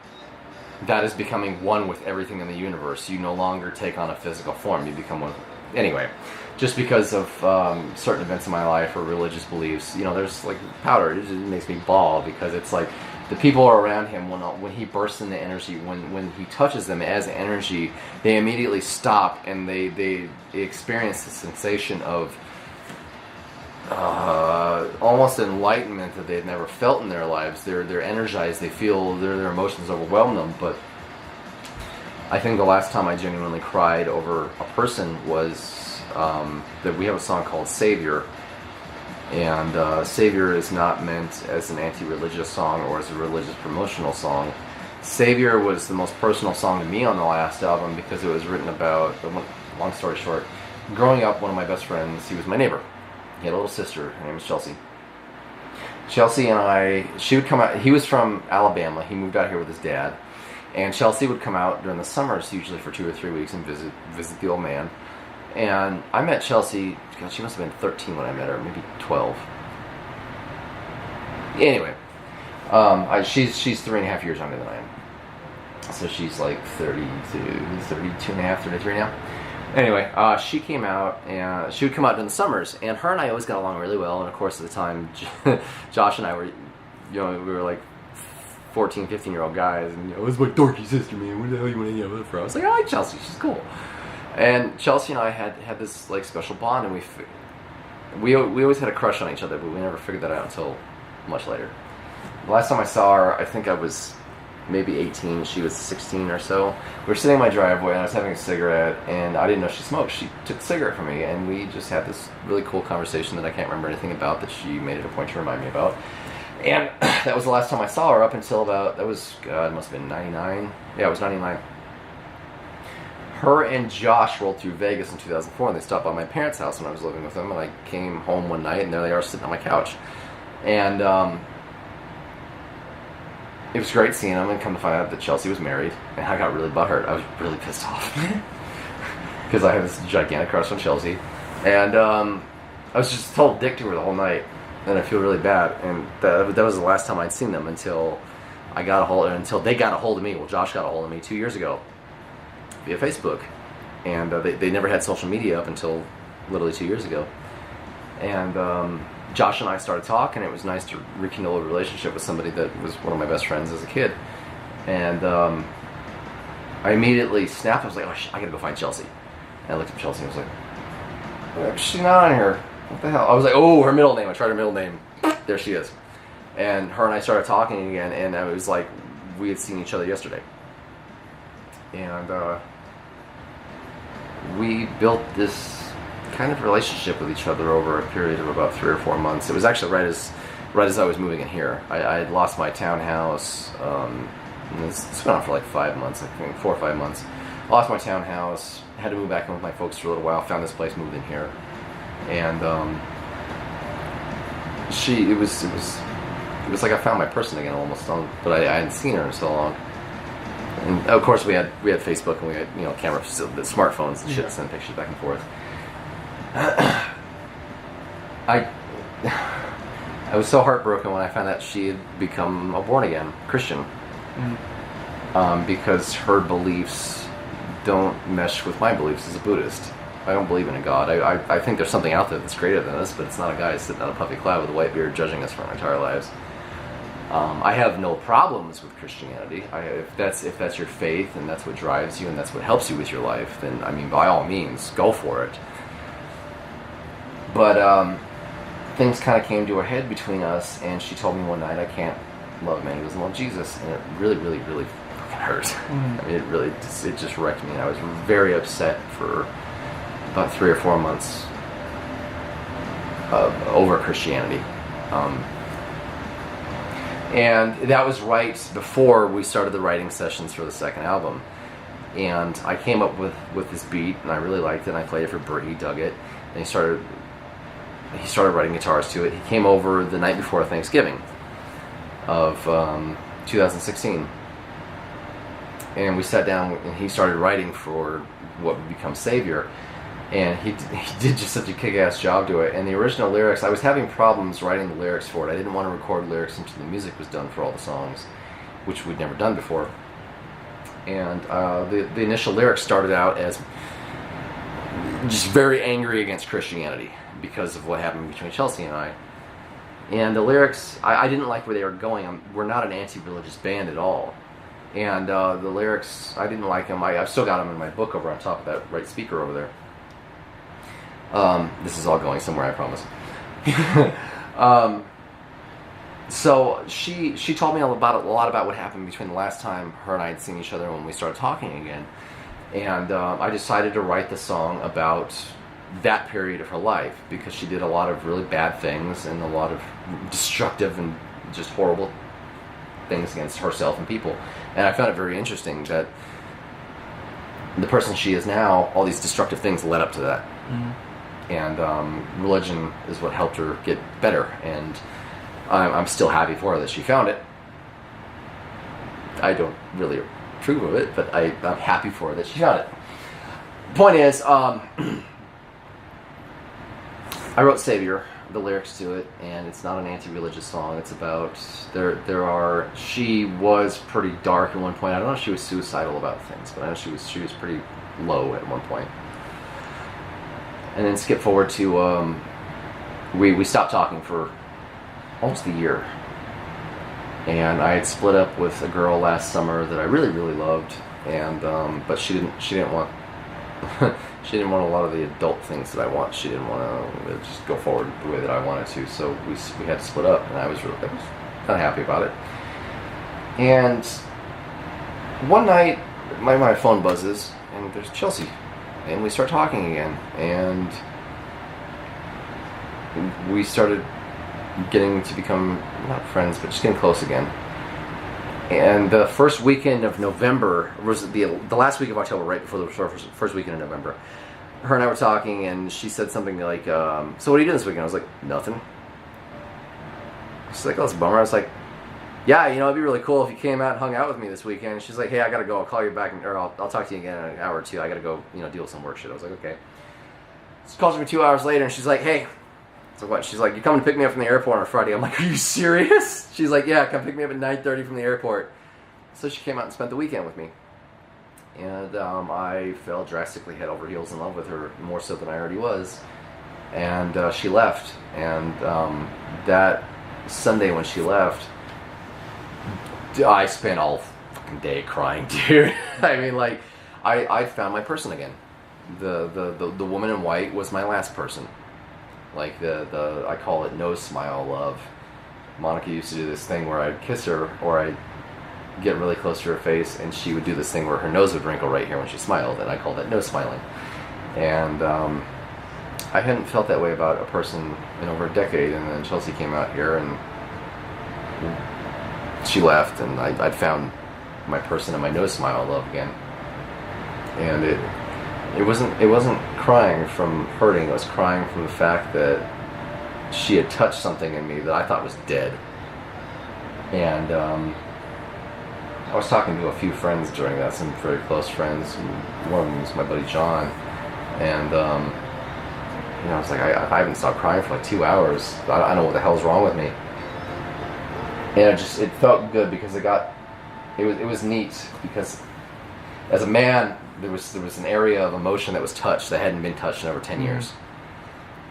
That is becoming one with everything in the universe. You no longer take on a physical form. You become one. Anyway, just because of certain events in my life or religious beliefs, there's, like, Powder. It just makes me bawl because it's like the people around him, when he bursts into energy, when he touches them as energy, they immediately stop and they experience the sensation of almost enlightenment that they've never felt in their lives. They're energized. They feel their emotions overwhelm them. But I think the last time I genuinely cried over a person was that we have a song called Savior, and Savior is not meant as an anti-religious song or as a religious promotional song. Savior was the most personal song to me on the last album because it was written about, long story short, growing up, one of my best friends, he was my neighbor. He had a little sister. Her name was Chelsea. Chelsea and she would come out. He was from Alabama. He moved out here with his dad. And Chelsea would come out during the summers, usually for 2 or 3 weeks, and visit the old man. And I met Chelsea, God, she must have been 13 when I met her, maybe 12. Anyway, she's 3.5 years younger than I am. So she's like 32 and a half, 33 now. Anyway, she came out, and she would come out during the summers, and her and I always got along really well. And of course, at the time, Josh and I were, we were like 14, 15-year-old guys, and it was my dorky sister, man. Where the hell you want to hang out with her from? I was like, I like Chelsea, she's cool. And Chelsea and I had this, like, special bond, and we always had a crush on each other, but we never figured that out until much later. The last time I saw her, I think I was maybe 18, she was 16 or so. We were sitting in my driveway and I was having a cigarette, and I didn't know she smoked. She took a cigarette from me, and we just had this really cool conversation that I can't remember anything about, that she made it a point to remind me about. And that was the last time I saw her up until about, it must have been 99. Yeah, it was 99. Her and Josh rolled through Vegas in 2004, and they stopped by my parents' house when I was living with them, and I came home one night, and there they are sitting on my couch. And it was great seeing them, and come to find out that Chelsea was married, and I got really butthurt. I was really pissed off because I had this gigantic crush on Chelsea, and I was just a total dick to her the whole night, and I feel really bad. And that was the last time I'd seen them until they got a hold of me. Well, Josh got a hold of me 2 years ago via Facebook, and they never had social media up until literally 2 years ago, and Josh and I started talking. It was nice to rekindle a relationship with somebody that was one of my best friends as a kid. And I immediately snapped. I was like, I gotta go find Chelsea. And I looked at Chelsea and was like, she's not on here. What the hell? I was like, oh, her middle name. I tried her middle name. There she is. And her and I started talking again, and it was like we had seen each other yesterday. And we built this kind of relationship with each other over a period of about 3 or 4 months. It was actually right as I was moving in here. I had lost my townhouse. It's been on for like 5 months, I think, 4 or 5 months. Lost my townhouse, had to move back in with my folks for a little while, found this place, moved in here. And it was like I found my person again almost, but I hadn't seen her in so long. And of course we had Facebook, and we had cameras, the smartphones and shit to send pictures back and forth. I was so heartbroken when I found out she had become a born again Christian, because her beliefs don't mesh with my beliefs as a Buddhist. I don't believe in a God. I think there's something out there that's greater than us, but it's not a guy sitting on a puffy cloud with a white beard judging us for our entire lives. I have no problems with Christianity. If that's your faith and that's what drives you and that's what helps you with your life, then I mean, by all means, go for it. But things kind of came to a head between us, and she told me one night, I can't love a man who doesn't love Jesus, and it really, really, really fucking hurt. I mean, it just wrecked me, and I was very upset for about 3 or 4 months over Christianity. And that was right before we started the writing sessions for the second album. And I came up with this beat, and I really liked it, and I played it for Bert. He dug it, and he started writing guitars to it. He came over the night before Thanksgiving of 2016. And we sat down, and he started writing for what would become Savior. And he did just such a kick-ass job to it. And the original lyrics, I was having problems writing the lyrics for it. I didn't want to record lyrics until the music was done for all the songs, which we'd never done before. And the initial lyrics started out as just very angry against Christianity because of what happened between Chelsea and I. And the lyrics, I didn't like where they were going. We're not an anti-religious band at all. And the lyrics, I didn't like them. I've still got them in my book over on top of that right speaker over there. This is all going somewhere, I promise. So she told me a lot about what happened between the last time her and I had seen each other when we started talking again. And I decided to write the song about that period of her life, because she did a lot of really bad things and a lot of destructive and just horrible things against herself and people. And I found it very interesting that the person she is now, all these destructive things led up to that. And religion is what helped her get better, and I'm still happy for her that she found it. I don't really approve of it, but I'm happy for her that she found it. The point is, I wrote Savior, the lyrics to it, and it's not an anti-religious song. It's about, she was pretty dark at one point. I don't know if she was suicidal about things, but I know she was pretty low at one point. And then skip forward to, we stopped talking for almost a year. And I had split up with a girl last summer that I really, really loved, and but she didn't want she didn't want a lot of the adult things that I want. She didn't want to just go forward the way that I wanted to. So we had to split up, and I was kind of happy about it. And one night, my phone buzzes, and there's Chelsea. And we start talking again, and we started getting to become, not friends, but just getting close again. And the first weekend of November, was the last week of October, right before the first weekend of November, her and I were talking, and she said something like, so what are you doing this weekend? I was like, nothing. She's like, oh, that's a bummer. I was like, yeah, it'd be really cool if you came out and hung out with me this weekend. And she's like, hey, I gotta go. I'll call you back, or I'll talk to you again in an hour or two. I gotta go, deal with some work shit. I was like, okay. She calls me 2 hours later, and she's like, hey. So what? She's like, you coming to pick me up from the airport on Friday? I'm like, are you serious? She's like, yeah, come pick me up at 9:30 from the airport. So she came out and spent the weekend with me. And I fell drastically head over heels in love with her, more so than I already was. And she left. And that Sunday when she left, I spent all fucking day crying, dude. I mean, I found my person again. the woman in white was my last person. Like the I call it nose smile love. Monica used to do this thing where I'd kiss her or I'd get really close to her face, and she would do this thing where her nose would wrinkle right here when she smiled, and I called that nose smiling. And I hadn't felt that way about a person in over a decade, and then Chelsea came out here, and she left, and I'd found my person and my nose smile love again. And it wasn't crying from hurting, it was crying from the fact that she had touched something in me that I thought was dead. And I was talking to a few friends during that, some very close friends. One of them was my buddy John, and I was like, I haven't stopped crying for like 2 hours. I don't know what the hell's wrong with me. And it felt good because it was neat because as a man there was an area of emotion that was touched that hadn't been touched in over 10 years.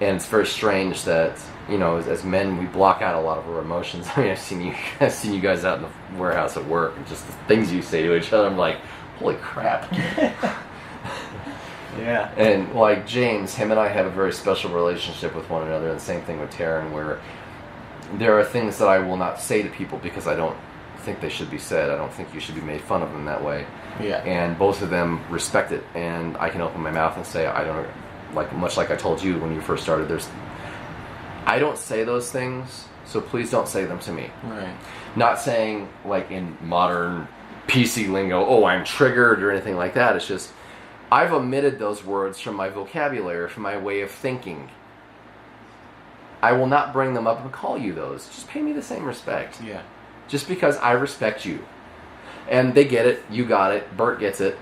And it's very strange that, as men, we block out a lot of our emotions. I mean, I've seen you guys out in the warehouse at work, and just the things you say to each other, I'm like, holy crap. Yeah. And like James, him and I have a very special relationship with one another, and the same thing with Taryn, where there are things that I will not say to people because I don't think they should be said. I don't think you should be made fun of them that way. Yeah. And both of them respect it, and I can open my mouth and say, I don't, much like I told you when you first started, I don't say those things, so please don't say them to me. Right. Not saying, like in modern PC lingo, oh, I'm triggered or anything like that. It's just, I've omitted those words from my vocabulary, from my way of thinking. I will not bring them up and call you those. Just pay me the same respect. Yeah. Just because I respect you. And they get it, you got it, Bert gets it.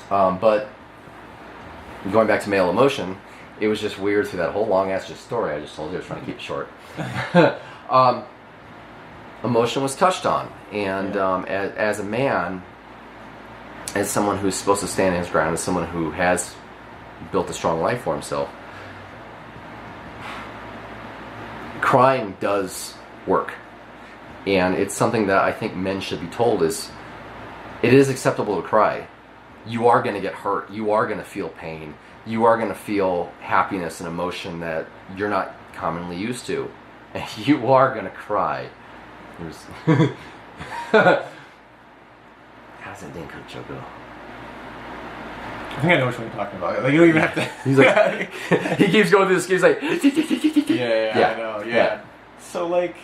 But going back to male emotion, it was just weird through that whole long-ass story I just told you. I was trying to keep it short. Emotion was touched on. And as a man, as someone who's supposed to stand his ground, as someone who has built a strong life for himself, crying does work. And it's something that I think men should be told is, it is acceptable to cry. You are going to get hurt. You are going to feel pain. You are going to feel happiness and emotion that you're not commonly used to. And you are going to cry. How's that dang cook joke go? I think I know which one you're talking about. Like, you don't even have to... He's like... he keeps going through this. He's like... Yeah, I know, yeah. So, like...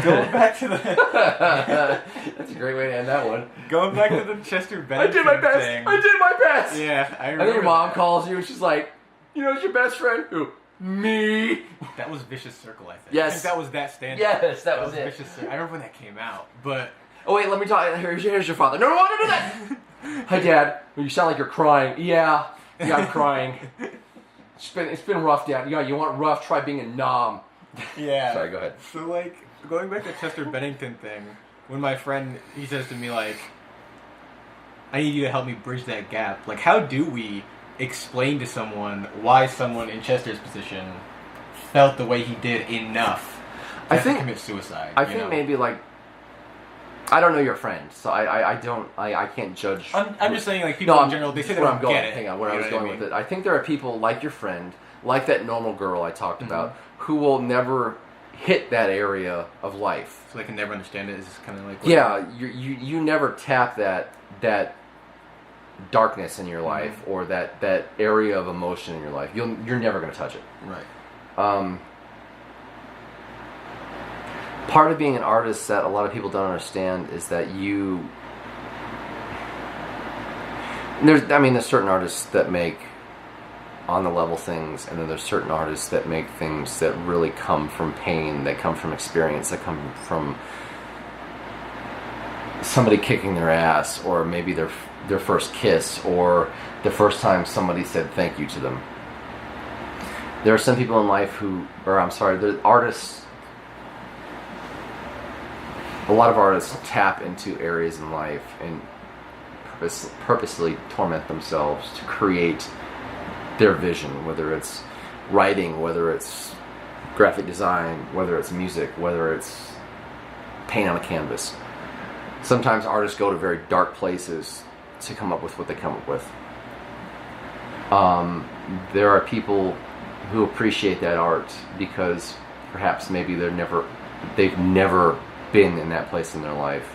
Going back to the... That's a great way to end that one. Going back to the Chester Bennington I did my best. thing. I did my best. Yeah, I remember. And then your mom calls you and she's like, it's your best friend? Who? Me. That was Vicious Circle, I think. Yes. I think that was that stand-up. Yes, that was it. Vicious Circle. I remember when that came out, but... Oh, wait, let me talk. Here's your father. No, don't do that. Hi, Dad. You sound like you're crying. Yeah, I'm crying. It's been rough, Dad. Yeah, you want rough? Try being a nom. Yeah. Sorry, go ahead. So, like, going back to the Chester Bennington thing, when my friend, he says to me, like, I need you to help me bridge that gap. Like, how do we explain to someone why someone in Chester's position felt the way he did enough to commit suicide? I think maybe, like, I don't know your friend, so I can't judge. I'm just saying, like, people in general, they say they don't get it. Hang on, where I was going with it. I think there are people like your friend, like that normal girl I talked about, who will never hit that area of life. So they can never understand it. It's just kind of like... Yeah, you never tap that darkness in your life or that area of emotion in your life. You're never going to touch it. Right. Part of being an artist that a lot of people don't understand is that there's certain artists that make on the level things, and then there's certain artists that make things that really come from pain, that come from experience, that come from somebody kicking their ass, or maybe their first kiss, or the first time somebody said thank you to them. There are some people in life there's artists. A lot of artists tap into areas in life and purposely torment themselves to create their vision, whether it's writing, whether it's graphic design, whether it's music, whether it's paint on a canvas. Sometimes artists go to very dark places to come up with what they come up with. There are people who appreciate that art because perhaps maybe they've never been in that place in their life.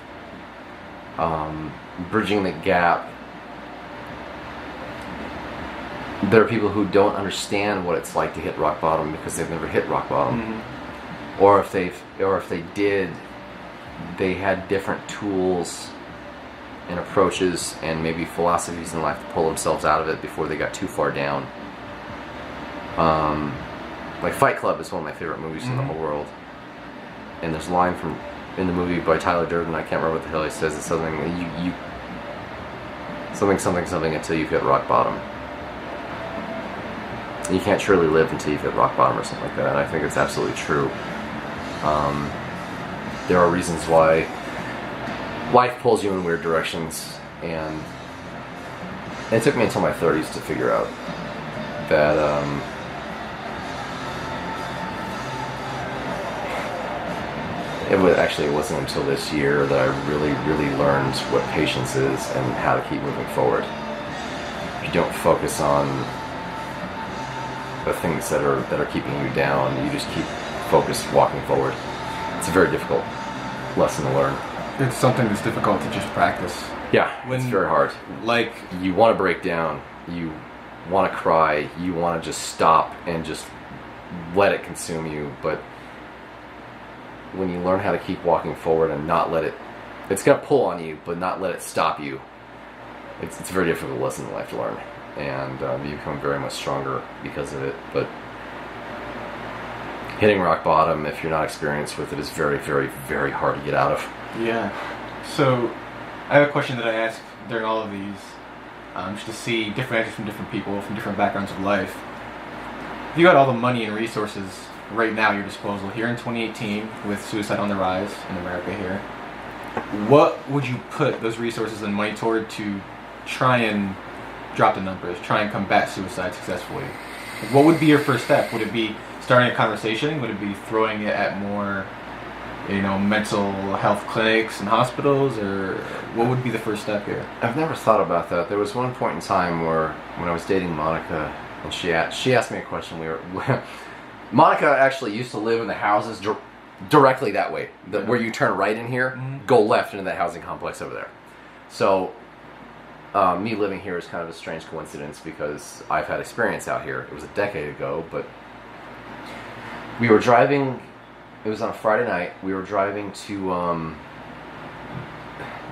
Bridging the gap. There are people who don't understand what it's like to hit rock bottom because they've never hit rock bottom. Mm-hmm. Or if they did, they had different tools and approaches and maybe philosophies in life to pull themselves out of it before they got too far down. Like Fight Club is one of my favorite movies in the whole world. And there's a line in the movie by Tyler Durden, I can't remember what the hell he says. It's something something until you've hit rock bottom. You can't truly live until you've hit rock bottom or something like that. And I think it's absolutely true. There are reasons why life pulls you in weird directions, and it took me until my 30s to figure out that it wasn't until this year that I really learned what patience is and how to keep moving forward. If you don't focus on the things that are keeping you down, you just keep focused walking forward. It's a very difficult lesson to learn. It's something that's difficult to just practice. Yeah, it's very hard. Like, you want to break down, you want to cry, you want to just stop and just let it consume you, but when you learn how to keep walking forward and not let it's going to pull on you, but not let it stop you, it's a very difficult lesson in life to learn. And you become very much stronger because of it. But hitting rock bottom, if you're not experienced with it, is very, very, very hard to get out of. Yeah. So, I have a question that I ask during all of these, just to see different answers from different people, from different backgrounds of life. If you had all the money and resources right now at your disposal, here in 2018, with suicide on the rise in America here, what would you put those resources and money toward to try and drop the numbers, try and combat suicide successfully? What would be your first step? Would it be starting a conversation? Would it be throwing it at more, mental health clinics and hospitals? Or what would be the first step here? I've never thought about that. There was one point in time when I was dating Monica, and she asked me a question. Monica actually used to live in the houses directly that way, where you turn right in here, go left into that housing complex over there. So me living here is kind of a strange coincidence because I've had experience out here. It was a decade ago, but we were driving, it was on a Friday night, we were driving to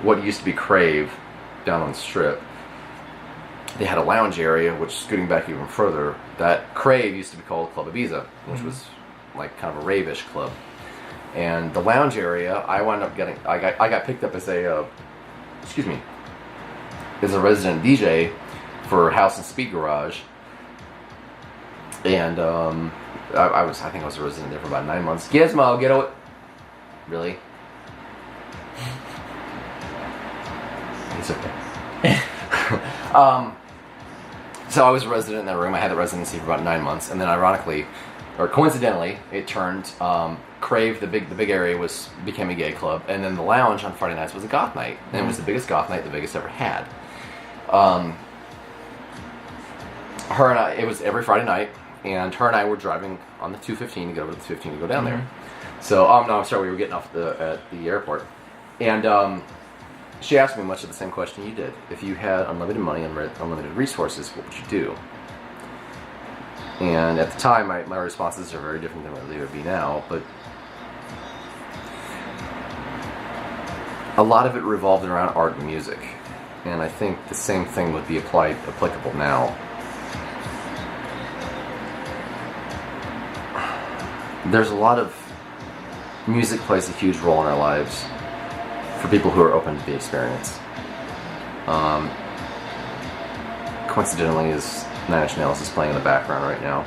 what used to be Crave down on the Strip. They had a lounge area, which, scooting back even further, that Crave used to be called Club Ibiza, which was like kind of a rave-ish club. And the lounge area, I got picked up as a resident DJ for House and Speed Garage, and I think I was a resident there for about 9 months. Gizmo, get away! Really? It's okay. So I was a resident in that room. I had the residency for about 9 months, and then ironically, or coincidentally, it turned Crave, the big area, became a gay club, and then the lounge on Friday nights was a goth night, and it was the biggest goth night the Vegas ever had. Her and I, it was every Friday night, and her and I were driving on the 215 to get over to the 15 to go down there. So, no, I'm sorry, we were getting off at the airport, and she asked me much of the same question you did. If you had unlimited money and unlimited resources, what would you do? And at the time, my responses are very different than what they would be now, but a lot of it revolved around art and music. And I think the same thing would be applicable now. There's a lot of music plays a huge role in our lives for people who are open to the experience. Coincidentally, is Nine Inch Nails is playing in the background right now.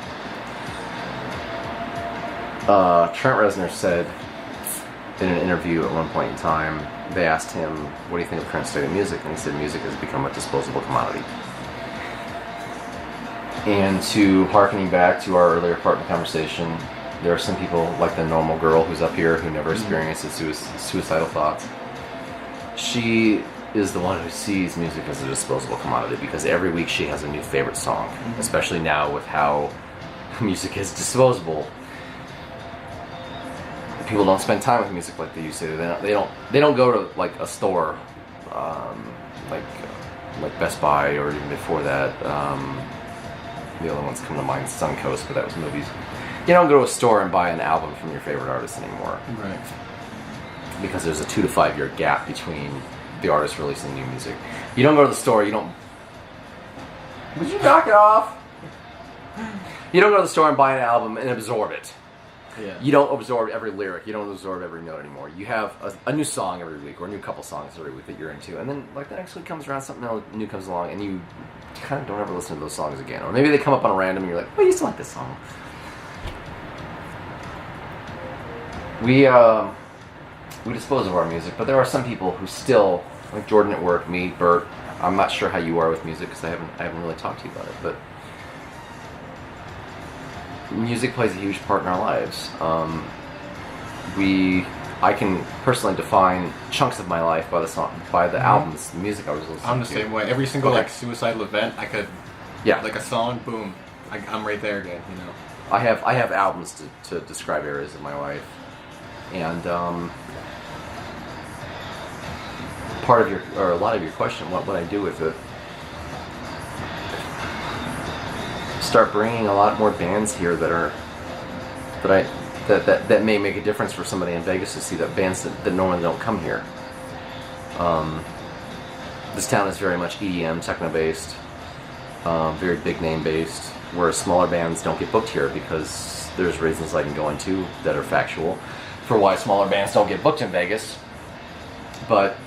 Trent Reznor said in an interview at one point in time, they asked him, what do you think of the current state of music? And he said, music has become a disposable commodity. And to harkening back to our earlier part of the conversation, there are some people, like the normal girl who's up here, who never experiences suicidal thoughts. She is the one who sees music as a disposable commodity, because every week she has a new favorite song, especially now with how music is disposable. People don't spend time with music like they used to. They don't go to like a store, like Best Buy, or even before that. The other ones come to mind, Suncoast, but that was movies. You don't go to a store and buy an album from your favorite artist anymore, Right. because there's a 2 to 5 year gap between the artist releasing new music. You don't go to the store. You don't. Would you knock it off? You don't go to the store and buy an album and absorb it. Yeah. You don't absorb every lyric. You don't absorb every note anymore. You have a new song every week, or a new couple songs every week that you're into, and then like the next week comes around, something else new comes along, and you kind of don't ever listen to those songs again. Or maybe they come up on a random, and you're like, "Oh, I used to like this song." We dispose of our music, but there are some people who still, like Jordan at work, me, Bert. I'm not sure how you are with music, because I haven't really talked to you about it, but music plays a huge part in our lives. I can personally define chunks of my life by the albums, the music I was listening to. I'm the same way. Every single like suicidal event, I could, like a song, boom, I'm right there again. You know. I have albums to describe areas of my life, and part of a lot of your question, what would I do with it? Start bringing a lot more bands here that may make a difference for somebody in Vegas to see, that bands that normally don't come here. This town is very much EDM, techno based, very big name based, whereas smaller bands don't get booked here, because there's reasons I can go into that are factual for why smaller bands don't get booked in Vegas. But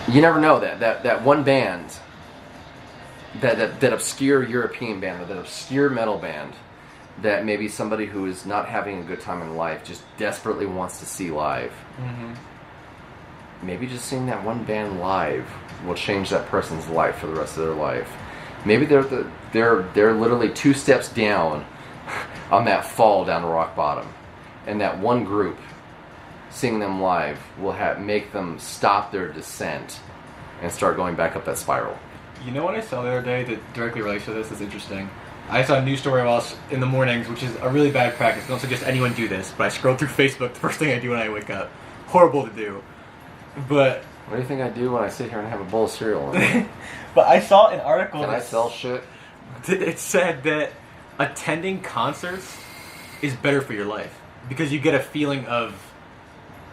you never know that one band, that obscure European band, that obscure metal band, that maybe somebody who is not having a good time in life just desperately wants to see live. Mm-hmm. Maybe just seeing that one band live will change that person's life for the rest of their life. Maybe they're literally 2 steps down on that fall down to rock bottom, and that one group, seeing them live, will make them stop their descent and start going back up that spiral. You know what I saw the other day that directly relates to this? It's interesting. I saw a news story while I was in the mornings, which is a really bad practice. Don't suggest anyone do this, but I scroll through Facebook the first thing I do when I wake up. Horrible to do. But what do you think I do when I sit here and have a bowl of cereal? but I saw an article. Can I sell shit? It said that attending concerts is better for your life, because you get a feeling of,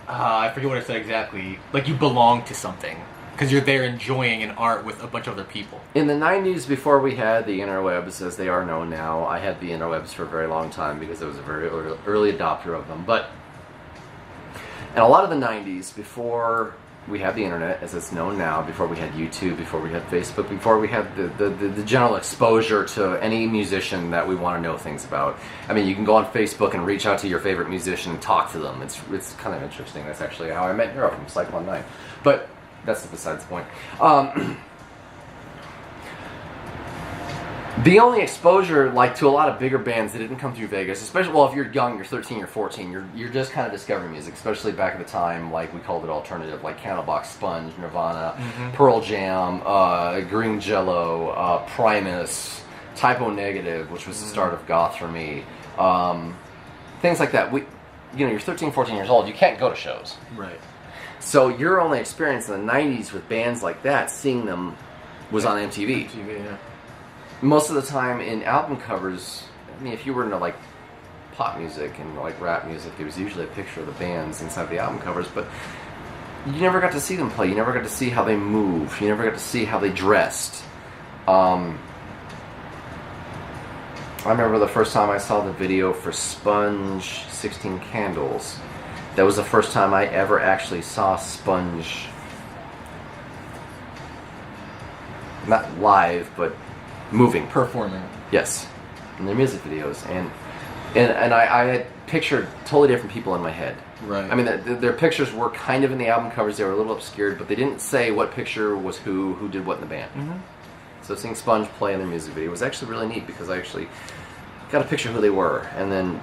I forget what it said exactly, like you belong to something, because you're there enjoying an art with a bunch of other people. In the 90s, before we had the interwebs as they are known now, I had the interwebs for a very long time because I was a very early adopter of them. But in a lot of the 90s, before we had the internet as it's known now, before we had YouTube, before we had Facebook, before we had the general exposure to any musician that we want to know things about. I mean, you can go on Facebook and reach out to your favorite musician and talk to them. It's kind of interesting. That's actually how I met Nero from Cycle on 9. But that's besides the point. The only exposure, like, to a lot of bigger bands that didn't come through Vegas, especially, well, if you're young, you're 13 or 14, you're just kind of discovering music, especially back at the time, like, we called it alternative, like Candlebox, Sponge, Nirvana, Pearl Jam, Green Jello, Primus, Typo Negative, which was the start of goth for me, things like that. You're 13, 14 years old, you can't go to shows. Right. So your only experience in the 90s with bands like that, seeing them, was on MTV. MTV, yeah. Most of the time in album covers, I mean, if you were into like pop music and like rap music, there was usually a picture of the bands inside the album covers, but you never got to see them play. You never got to see how they moved. You never got to see how they dressed. I remember the first time I saw the video for Sponge 16 Candles. That was the first time I ever actually saw Sponge, not live, but moving, performing. Yes, in their music videos, and I had pictured totally different people in my head. Right. I mean, their pictures were kind of in the album covers. They were a little obscured, but they didn't say what picture was who did what in the band. Mm-hmm. So seeing Sponge play in their music video was actually really neat, because I actually got a picture of who they were, and then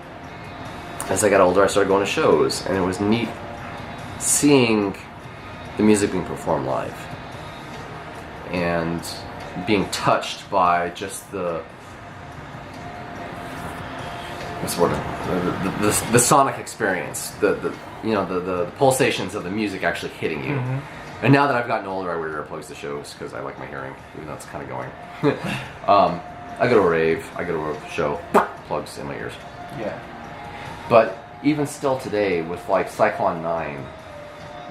as I got older, I started going to shows, and it was neat seeing the music being performed live and being touched by just the the sonic experience, the pulsations of the music actually hitting you. And now that I've gotten older, I wear earplugs to shows because I like my hearing, even though it's kind of going. I go to a rave, I go to a show, plugs in my ears. Yeah. But even still today, with like Cyclone 9,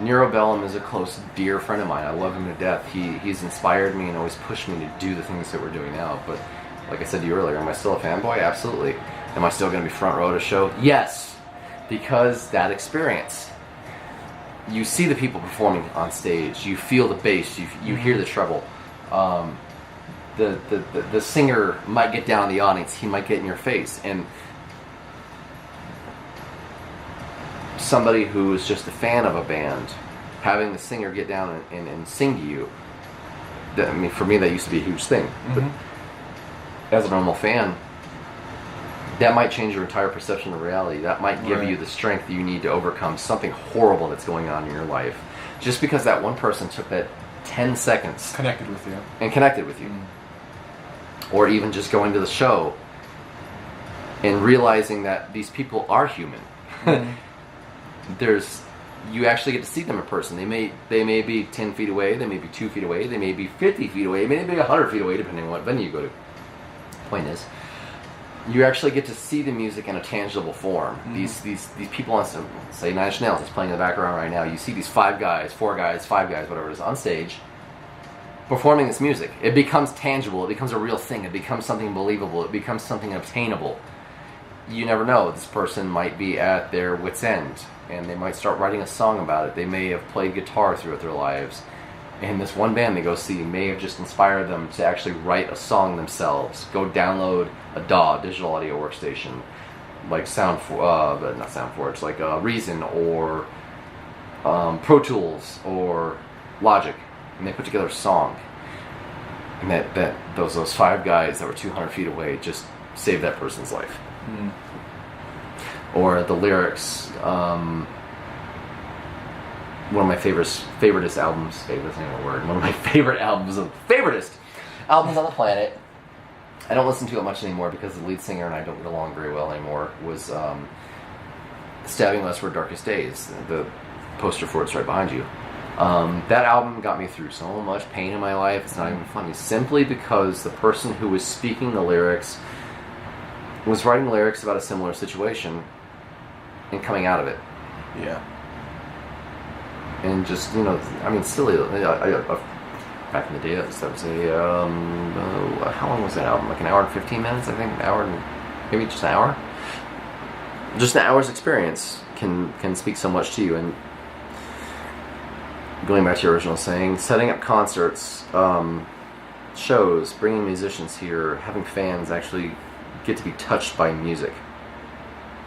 Nero Bellum is a close, dear friend of mine. I love him to death. He's inspired me and always pushed me to do the things that we're doing now. But like I said to you earlier, am I still a fanboy? Absolutely. Am I still going to be front row at a show? Yes, because that experience. You see the people performing on stage. You feel the bass. You hear the treble. The singer might get down in the audience. He might get in your face. And somebody who is just a fan of a band, having the singer get down and sing to you, I mean, for me that used to be a huge thing. But as a normal fan, that might change your entire perception of reality. That might give you the strength you need to overcome something horrible that's going on in your life. Just because that one person took that 10 seconds. Connected with you. Or even just going to the show and realizing that these people are human. You actually get to see them in person. They may be 10 feet away, they may be 2 feet away, they may be 50 feet away, they may be 100 feet away, depending on what venue you go to. Point is, you actually get to see the music in a tangible form. These people on, say, Nine Inch Nails is playing in the background right now. You see these 5 guys, 4 guys, 5 guys, whatever it is, on stage, performing this music. It becomes tangible. It becomes a real thing. It becomes something believable. It becomes something obtainable. You never know. This person might be at their wit's end, and they might start writing a song about it. They may have played guitar throughout their lives. And this one band they go see may have just inspired them to actually write a song themselves. Go download a DAW, digital audio workstation, like not Soundforge, like Reason or Pro Tools or Logic, and they put together a song. And that those 5 guys that were 200 feet away just saved that person's life. Or the lyrics. One of my favoritist albums. Favorite's not a word. One of my favorite albums on the planet. I don't listen to it much anymore because the lead singer and I don't get along very well anymore. Was Stabbing Westward Darkest Days. The poster for it's right behind you. That album got me through so much pain in my life. It's not even funny. Simply because the person who was speaking the lyrics was writing lyrics about a similar situation and coming out of it. Yeah. And just, silly. Back in the day, that was how long was that album? Like an hour and 15 minutes, I think. Maybe just an hour. Just an hour's experience can speak so much to you. And going back to your original saying, setting up concerts, shows, bringing musicians here, having fans actually get to be touched by music,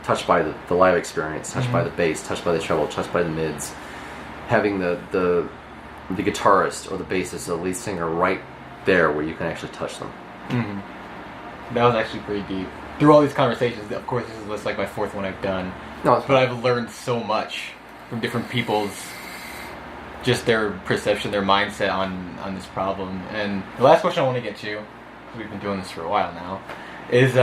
touched by the live experience, touched by the bass, touched by the treble, touched by the mids. Having the guitarist or the bassist or the lead singer right there where you can actually touch them. That was actually pretty deep. Through all these conversations, of course this is like my 4th one I've done, but I've learned so much from different people's, just their perception, their mindset on this problem. And the last question I want to get to, we've been doing this for a while now, is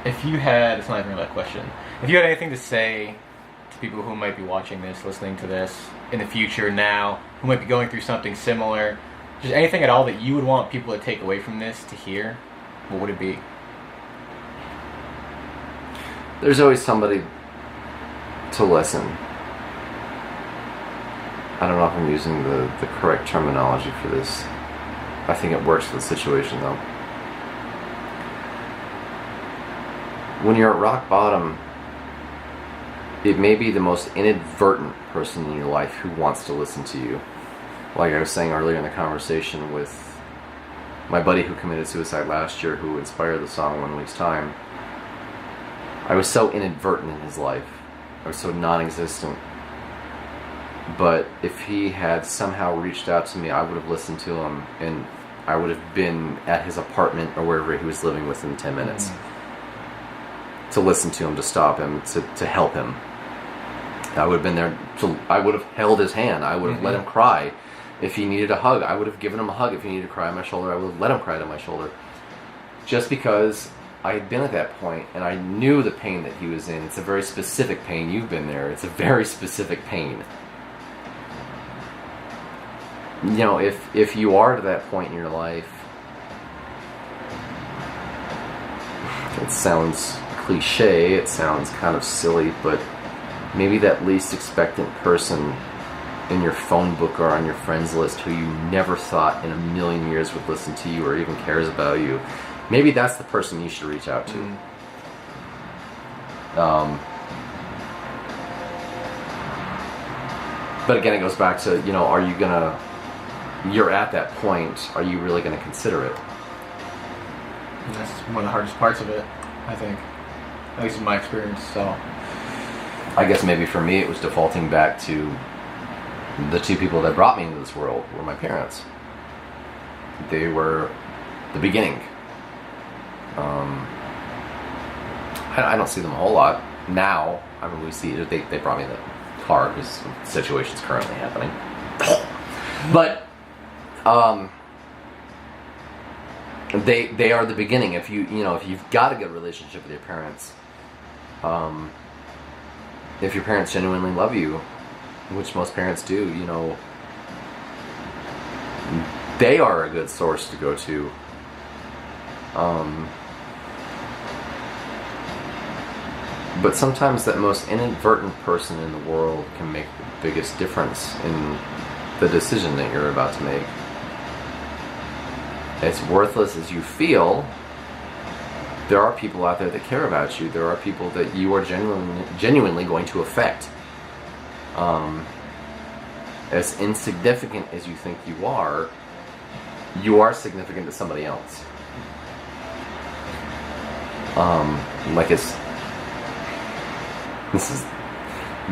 if you had, it's not even really a question, if you had anything to say people who might be watching this, listening to this in the future now, who might be going through something similar, just anything at all that you would want people to take away from this to hear, what would it be? There's always somebody to listen. I don't know if I'm using the correct terminology for this. I think it works for the situation though. When you're at rock bottom, it may be the most inadvertent person in your life who wants to listen to you. Like I was saying earlier in the conversation with my buddy who committed suicide last year, who inspired the song One Week's Time. I was so inadvertent in his life. I was so non-existent. But if he had somehow reached out to me, I would have listened to him, and I would have been at his apartment or wherever he was living within 10 minutes. To listen to him, to stop him, to help him. I would have been there. I would have held his hand. I would have let him cry. If he needed a hug, I would have given him a hug. If he needed to cry on my shoulder, I would have let him cry on my shoulder. Just because I had been at that point and I knew the pain that he was in. It's a very specific pain. You've been there. It's a very specific pain. You know, if you are to that point in your life, it sounds cliche, it sounds kind of silly, but maybe that least expectant person in your phone book or on your friends list who you never thought in a million years would listen to you or even cares about you, maybe that's the person you should reach out to. But again, it goes back to, you know, are you gonna, you're at that point, are you really gonna consider it? And that's one of the hardest parts of it, I think. At least in my experience, so. I guess maybe for me it was defaulting back to the two people that brought me into this world were my parents. They were the beginning. I don't see them a whole lot now. I mean, we see they brought me the car because the situation's currently happening. But they are the beginning. If you've got a good relationship with your parents, if your parents genuinely love you, which most parents do, you know, they are a good source to go to. But sometimes that most inadvertent person in the world can make the biggest difference in the decision that you're about to make. As worthless as you feel, there are people out there that care about you. There are people that you are genuinely going to affect. As insignificant as you think you are significant to somebody else. This is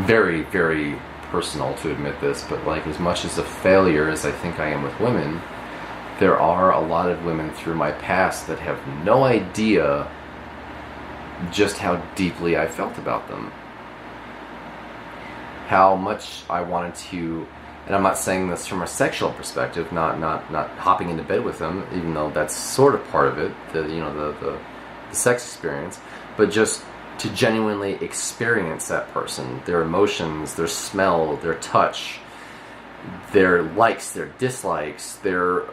very, very personal to admit this, but like, as much as a failure as I think I am with women, there are a lot of women through my past that have no idea just how deeply I felt about them. How much I wanted to, and I'm not saying this from a sexual perspective, not hopping into bed with them, even though that's sort of part of it, the sex experience, but just to genuinely experience that person, their emotions, their smell, their touch, their likes, their dislikes, their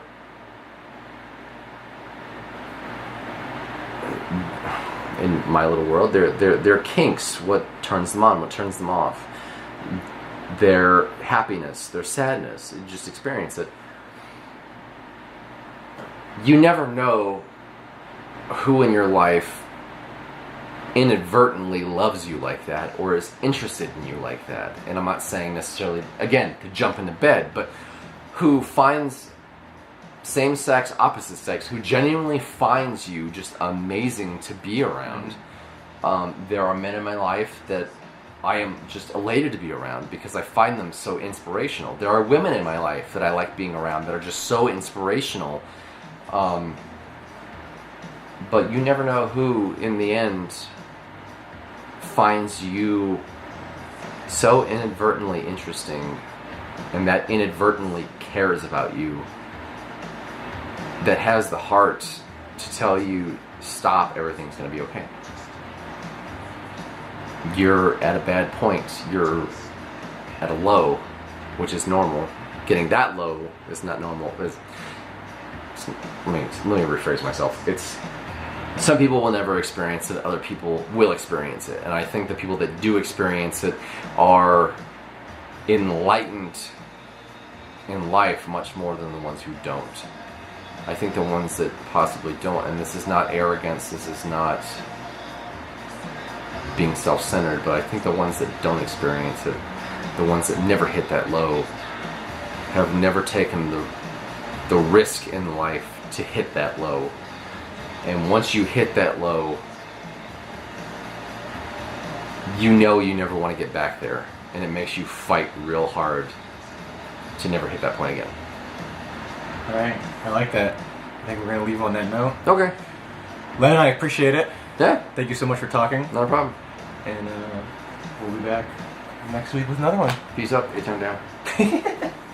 in my little world, their kinks, what turns them on, what turns them off, their happiness, their sadness, just experience it. You never know who in your life inadvertently loves you like that or is interested in you like that. And I'm not saying necessarily, again, to jump into bed, but who finds same sex, opposite sex, who genuinely finds you just amazing to be around. There are men in my life that I am just elated to be around because I find them so inspirational. There are women in my life that I like being around that are just so inspirational. But you never know who, in the end, finds you so inadvertently interesting and that inadvertently cares about you, that has the heart to tell you, stop, everything's going to be okay. You're at a bad point. You're at a low, which is normal. Getting that low is not normal. Let me rephrase myself. Some people will never experience it, other people will experience it. And I think the people that do experience it are enlightened in life much more than the ones who don't. I think the ones that possibly don't, and this is not arrogance, this is not being self-centered, but I think the ones that don't experience it, the ones that never hit that low, have never taken the risk in life to hit that low. And once you hit that low, you know you never want to get back there. And it makes you fight real hard to never hit that point again. All right, I like that. I think we're going to leave on that note. Okay. Len, I appreciate it. Yeah. Thank you so much for talking. Not a problem. And we'll be back next week with another one. Peace up. A-turn down.